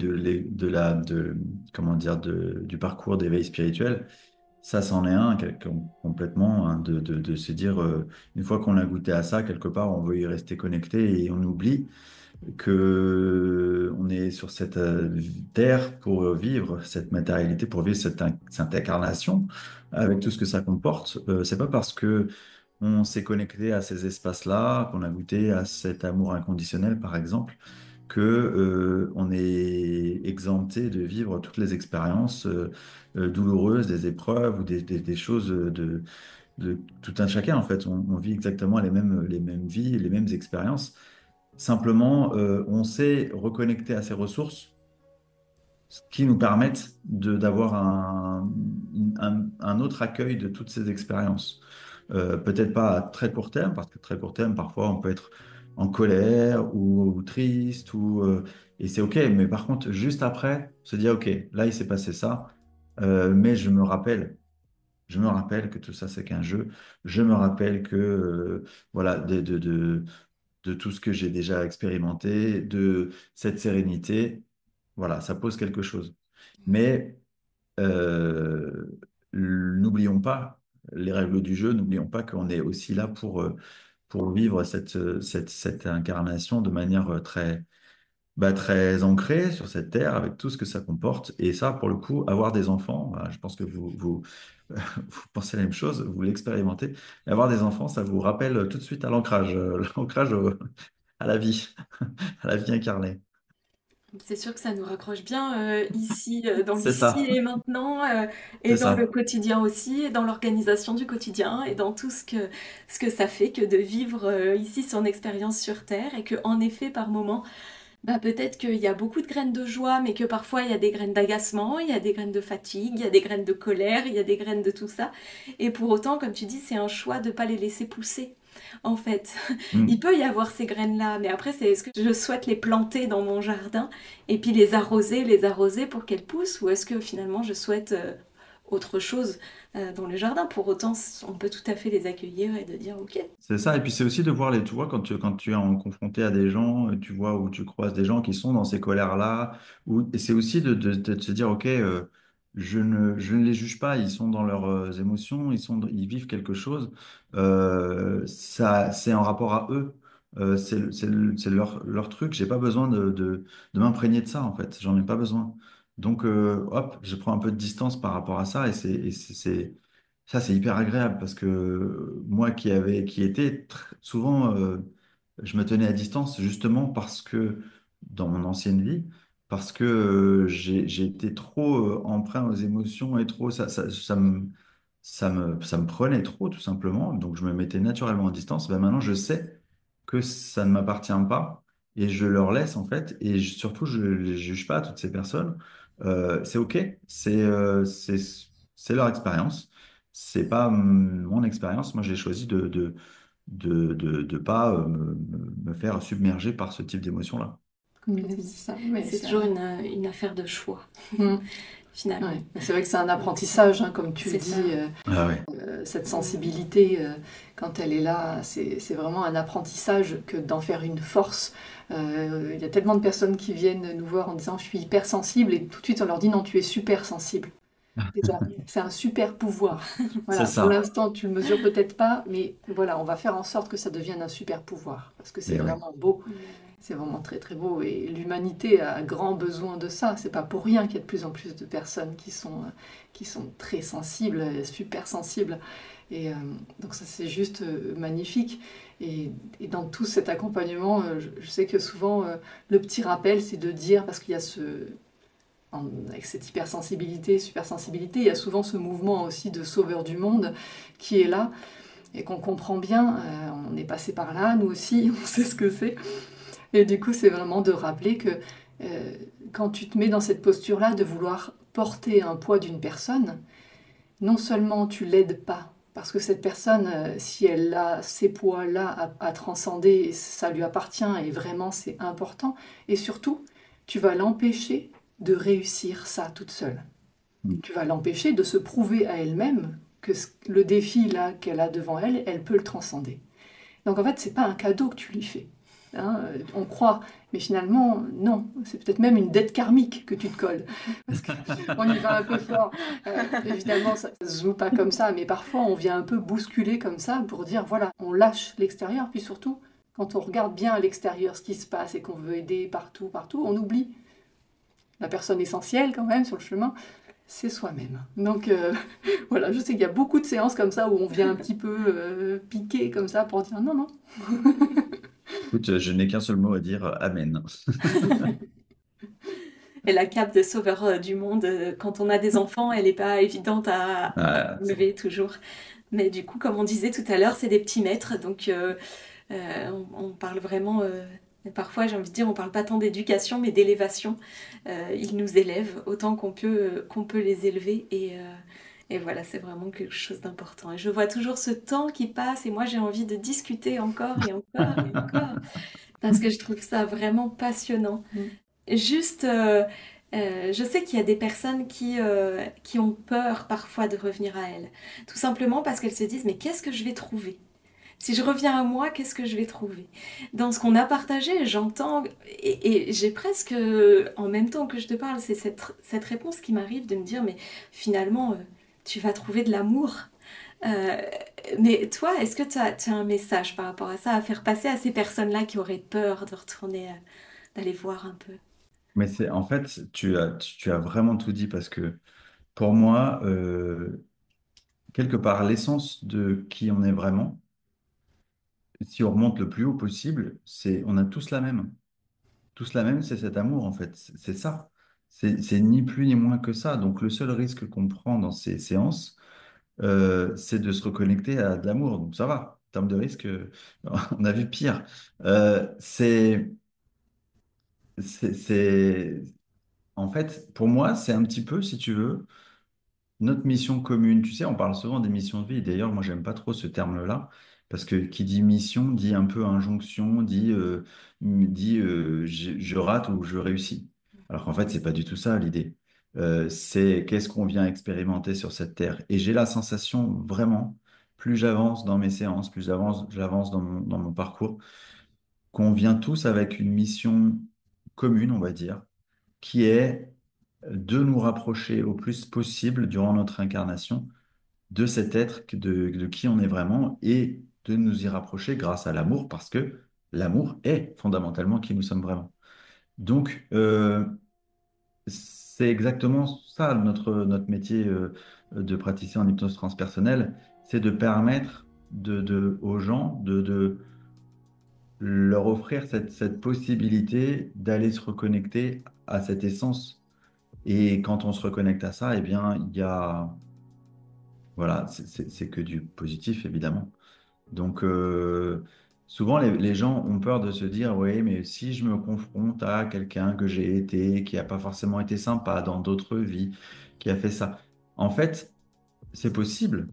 comment dire, du parcours d'éveil spirituel. Ça, c'en est un, complètement, hein, de se dire, une fois qu'on a goûté à ça, quelque part, on veut y rester connecté et on oublie que on est sur cette terre pour vivre cette matérialité, pour vivre cette incarnation avec tout ce que ça comporte. C'est pas parce que on s'est connecté à ces espaces-là, qu'on a goûté à cet amour inconditionnel, par exemple, que on est exempté de vivre toutes les expériences douloureuses, des épreuves ou des choses de tout un chacun. En fait, on vit exactement les mêmes vies, les mêmes expériences. Simplement, on s'est reconnecté à ces ressources qui nous permettent d'avoir un autre accueil de toutes ces expériences. Peut-être pas à très court terme, parce que très court terme, parfois, on peut être en colère ou triste, et c'est OK. Mais par contre, juste après, se dire, OK, là, il s'est passé ça, mais je me rappelle que tout ça, c'est qu'un jeu. Je me rappelle que, voilà, de tout ce que j'ai déjà expérimenté, de cette sérénité. Voilà, ça pose quelque chose. Mais n'oublions pas les règles du jeu, n'oublions pas qu'on est aussi là pour vivre cette incarnation de manière très ancrée sur cette terre, avec tout ce que ça comporte. Et ça, pour le coup, avoir des enfants, voilà, je pense que vous pensez la même chose, vous l'expérimentez. Avoir des enfants, ça vous rappelle tout de suite à l'ancrage, l'ancrage à la vie, à la vie incarnée. C'est sûr que ça nous raccroche bien ici, dans C'est l'ici ça, et maintenant, et c'est dans le ça. quotidien aussi, et dans l'organisation du quotidien, et dans tout ce que ça fait que de vivre ici son expérience sur Terre, et que en effet, par moments, bah, peut-être qu'il y a beaucoup de graines de joie, mais que parfois il y a des graines d'agacement, il y a des graines de fatigue, il y a des graines de colère, il y a des graines de tout ça. Et pour autant, comme tu dis, c'est un choix de ne pas les laisser pousser. En fait, il Mm. peut y avoir ces graines-là, mais après, c'est est-ce que je souhaite les planter dans mon jardin et puis les arroser pour qu'elles poussent, ou est-ce que finalement je souhaite autre chose dans le jardin? Pour autant, on peut tout à fait les accueillir et de dire, ok. C'est ça, et puis c'est aussi de voir tu vois, quand tu es confronté à des gens, tu vois, où tu croises des gens qui sont dans ces colères-là, et c'est aussi de se dire, OK, je ne les juge pas, ils sont dans leurs émotions, ils vivent quelque chose, ça, c'est en rapport à eux. C'est leur truc, j'ai pas besoin de m'imprégner de ça, en fait, j'en ai pas besoin. Donc, hop, je prends un peu de distance par rapport à ça, ça, c'est hyper agréable parce que moi qui étais souvent, je me tenais à distance justement parce que dans mon ancienne vie, parce que j'ai été trop emprunt aux émotions et trop, ça me prenait trop tout simplement. Donc je me mettais naturellement à distance. Ben, maintenant, je sais que ça ne m'appartient pas et je leur laisse en fait. Et surtout, je ne les juge pas, toutes ces personnes. C'est OK, c'est leur expérience. C'est pas mon expérience. Moi, j'ai choisi de pas me faire submerger par ce type d'émotion-là. C'est ça, mais C'est toujours une affaire de choix, Mm. finalement. Ouais. C'est vrai que c'est un apprentissage, hein, comme tu le C'est ça. dis, Ah ouais, cette sensibilité, quand elle est là, c'est vraiment un apprentissage que d'en faire une force. Il y a tellement de personnes qui viennent nous voir en disant je suis hypersensible et tout de suite on leur dit non, tu es super sensible. Déjà, c'est un super pouvoir. c'est Voilà, pour ça. l'instant, tu le mesures peut-être pas, mais voilà, on va faire en sorte que ça devienne un super pouvoir parce que c'est Et ouais. vraiment beau. C'est vraiment très très beau et l'humanité a grand besoin de ça. C'est pas pour rien qu'il y a de plus en plus de personnes qui sont très sensibles, super sensibles. Et donc ça c'est juste magnifique. Et dans tout cet accompagnement, je sais que souvent le petit rappel c'est de dire, parce qu'il y a avec cette hypersensibilité, supersensibilité, il y a souvent ce mouvement aussi de sauveur du monde qui est là et qu'on comprend bien. On est passé par là, nous aussi, on sait ce que c'est. Et du coup, c'est vraiment de rappeler que euh, quand tu te mets dans cette posture-là de vouloir porter un poids d'une personne, non seulement tu l'aides pas, parce que cette personne, si elle a ces poids-là à transcender, ça lui appartient et vraiment c'est important, et surtout, tu vas l'empêcher de réussir ça toute seule. Mm. Tu vas l'empêcher de se prouver à elle-même que le défi là qu'elle a devant elle, elle peut le transcender. Donc en fait, c'est pas un cadeau que tu lui fais. Hein, on croit, mais finalement, non. C'est peut-être même une dette karmique que tu te colles. Parce qu'on y va un peu fort. Évidemment, ça ne se joue pas comme ça, mais parfois on vient un peu bousculer comme ça pour dire, voilà, on lâche l'extérieur, puis surtout, quand on regarde bien à l'extérieur ce qui se passe et qu'on veut aider partout, partout, on oublie la personne essentielle quand même sur le chemin, c'est soi-même. Donc voilà, je sais qu'il y a beaucoup de séances comme ça où on vient un petit peu piquer comme ça pour dire non, non. Écoute, je n'ai qu'un seul mot à dire, Amen. Et la cape de sauveur du monde, quand on a des enfants, elle n'est pas évidente à Ah, lever toujours. Mais du coup, comme on disait tout à l'heure, c'est des petits maîtres. Donc, on parle vraiment, parfois j'ai envie de dire, on parle pas tant d'éducation, mais d'élévation. Ils nous élèvent autant qu'on peut les élever. Et voilà, c'est vraiment quelque chose d'important. Et je vois toujours ce temps qui passe et moi j'ai envie de discuter encore et encore et encore. Parce que je trouve ça vraiment passionnant. Mm. Juste, je sais qu'il y a des personnes qui ont peur parfois de revenir à elles. Tout simplement parce qu'elles se disent, mais qu'est-ce que je vais trouver? Si je reviens à moi, qu'est-ce que je vais trouver? Dans ce qu'on a partagé, j'entends, et j'ai presque, en même temps que je te parle, c'est cette réponse qui m'arrive de me dire, mais finalement, tu vas trouver de l'amour. Euh, mais toi, est-ce que tu as un message par rapport à ça à faire passer à ces personnes-là qui auraient peur de retourner, d'aller voir un peu? mais en fait, tu as vraiment tout dit parce que pour moi, quelque part, l'essence de qui on est vraiment, si on remonte le plus haut possible, on a tous la même. tous la même, c'est cet amour, en fait. C'est ça. C'est ni plus ni moins que ça. Donc, le seul risque qu'on prend dans ces séances, c'est de se reconnecter à de l'amour. Donc, ça va. En termes de risque, on a vu pire. C'est, en fait, pour moi, c'est un petit peu, si tu veux, notre mission commune. Tu sais, on parle souvent des missions de vie. D'ailleurs, moi, j'aime pas trop ce terme-là, parce que qui dit mission dit un peu injonction, dit je rate ou je réussis. Alors qu'en fait, c'est pas du tout ça l'idée. C'est qu'est-ce qu'on vient expérimenter sur cette terre. Et j'ai la sensation vraiment, plus j'avance dans mes séances, plus j'avance dans mon parcours, qu'on vient tous avec une mission commune, on va dire, qui est de nous rapprocher au plus possible durant notre incarnation de cet être, de qui on est vraiment, et de nous y rapprocher grâce à l'amour, parce que l'amour est fondamentalement qui nous sommes vraiment. Donc, c'est exactement ça notre métier de praticien en hypnose transpersonnelle, c'est de permettre aux gens de leur offrir cette possibilité d'aller se reconnecter à cette essence. Et quand on se reconnecte à ça, eh bien, il y a, voilà, c'est que du positif, évidemment. Donc, souvent, les gens ont peur de se dire, oui, mais si je me confronte à quelqu'un que j'ai été, qui n'a pas forcément été sympa dans d'autres vies, qui a fait ça. En fait, c'est possible,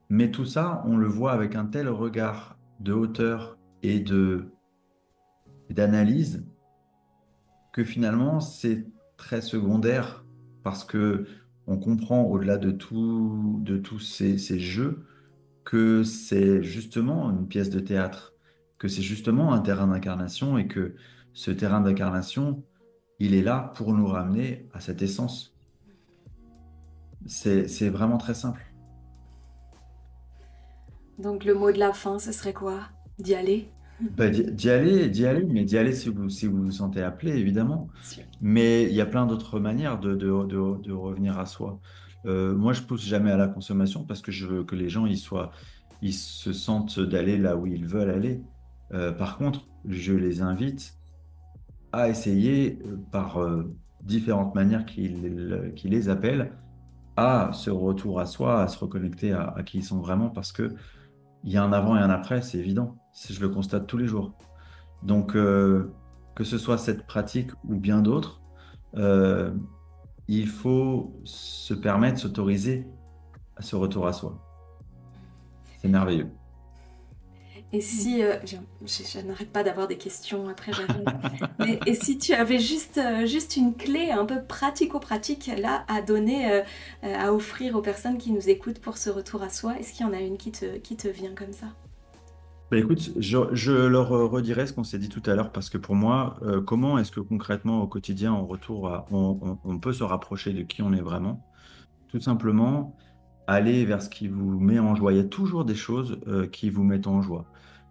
mais tout ça, on le voit avec un tel regard de hauteur et d'analyse que finalement, c'est très secondaire parce que on comprend au-delà de tous ces jeux que c'est justement une pièce de théâtre, que c'est justement un terrain d'incarnation et que ce terrain d'incarnation, il est là pour nous ramener à cette essence. C'est vraiment très simple. Donc le mot de la fin, ce serait quoi? D'y aller? Bah, d'y aller, mais d'y aller si vous vous sentez appelé, évidemment. Sûr. Mais il y a plein d'autres manières de revenir à soi. Moi, je pousse jamais à la consommation parce que je veux que les gens ils se sentent d'aller là où ils veulent aller. Par contre, je les invite à essayer par différentes manières qui les appellent à ce retour à soi, à se reconnecter à qui ils sont vraiment parce que il y a un avant et un après, c'est évident. Je le constate tous les jours. Donc, que ce soit cette pratique ou bien d'autres, euh, il faut se permettre, s'autoriser à ce retour à soi. C'est merveilleux. Et si, je n'arrête pas d'avoir des questions, après j'arrête. Mais, et si tu avais juste une clé un peu pratico-pratique là à donner, à offrir aux personnes qui nous écoutent pour ce retour à soi, est-ce qu'il y en a une qui te vient comme ça? Bah, écoute, je leur redirai ce qu'on s'est dit tout à l'heure parce que pour moi, comment est-ce que concrètement au quotidien, on peut se rapprocher de qui on est vraiment? Tout simplement, aller vers ce qui vous met en joie. Il y a toujours des choses qui vous mettent en joie.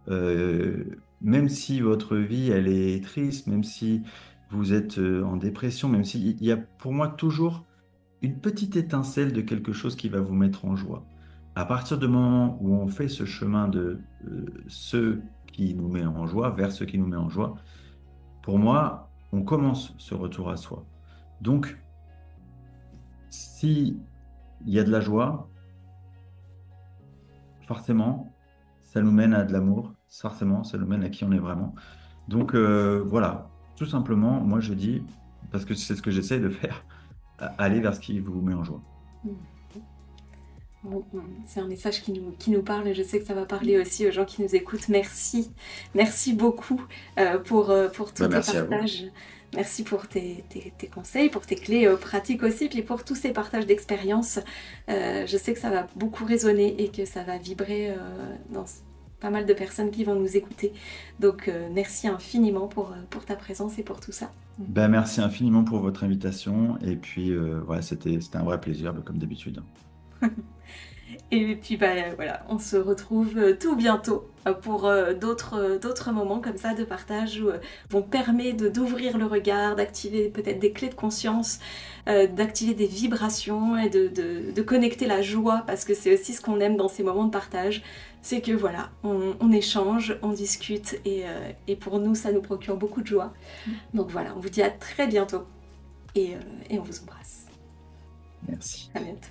Euh, Même si votre vie, elle est triste, même si vous êtes en dépression, même si il y a pour moi toujours une petite étincelle de quelque chose qui va vous mettre en joie. À partir du moment où on fait ce chemin de ce qui nous met en joie vers ce qui nous met en joie, pour moi, on commence ce retour à soi. Donc, si il y a de la joie, forcément, ça nous mène à de l'amour, forcément, ça nous mène à qui on est vraiment. Donc voilà, tout simplement, moi je dis, parce que c'est ce que j'essaie de faire, aller vers ce qui vous met en joie. Bon, c'est un message qui nous parle et je sais que ça va parler aussi aux gens qui nous écoutent. Merci, merci beaucoup pour tous tes Merci à vous. partages. Merci pour tes conseils, pour tes clés pratiques aussi, puis pour tous ces partages d'expériences. Je sais que ça va beaucoup résonner et que ça va vibrer dans pas mal de personnes qui vont nous écouter. Donc merci infiniment pour ta présence et pour tout ça. Ben, merci infiniment pour votre invitation. Et puis, voilà, c'était un vrai plaisir, comme d'habitude. Et puis voilà, on se retrouve tout bientôt pour d'autres moments comme ça de partage où on permet d'ouvrir le regard, d'activer peut-être des clés de conscience, d'activer des vibrations et de connecter la joie parce que c'est aussi ce qu'on aime dans ces moments de partage, c'est que voilà, on échange, on discute et pour nous, ça nous procure beaucoup de joie. Donc voilà, on vous dit à très bientôt et on vous embrasse. Merci. À bientôt.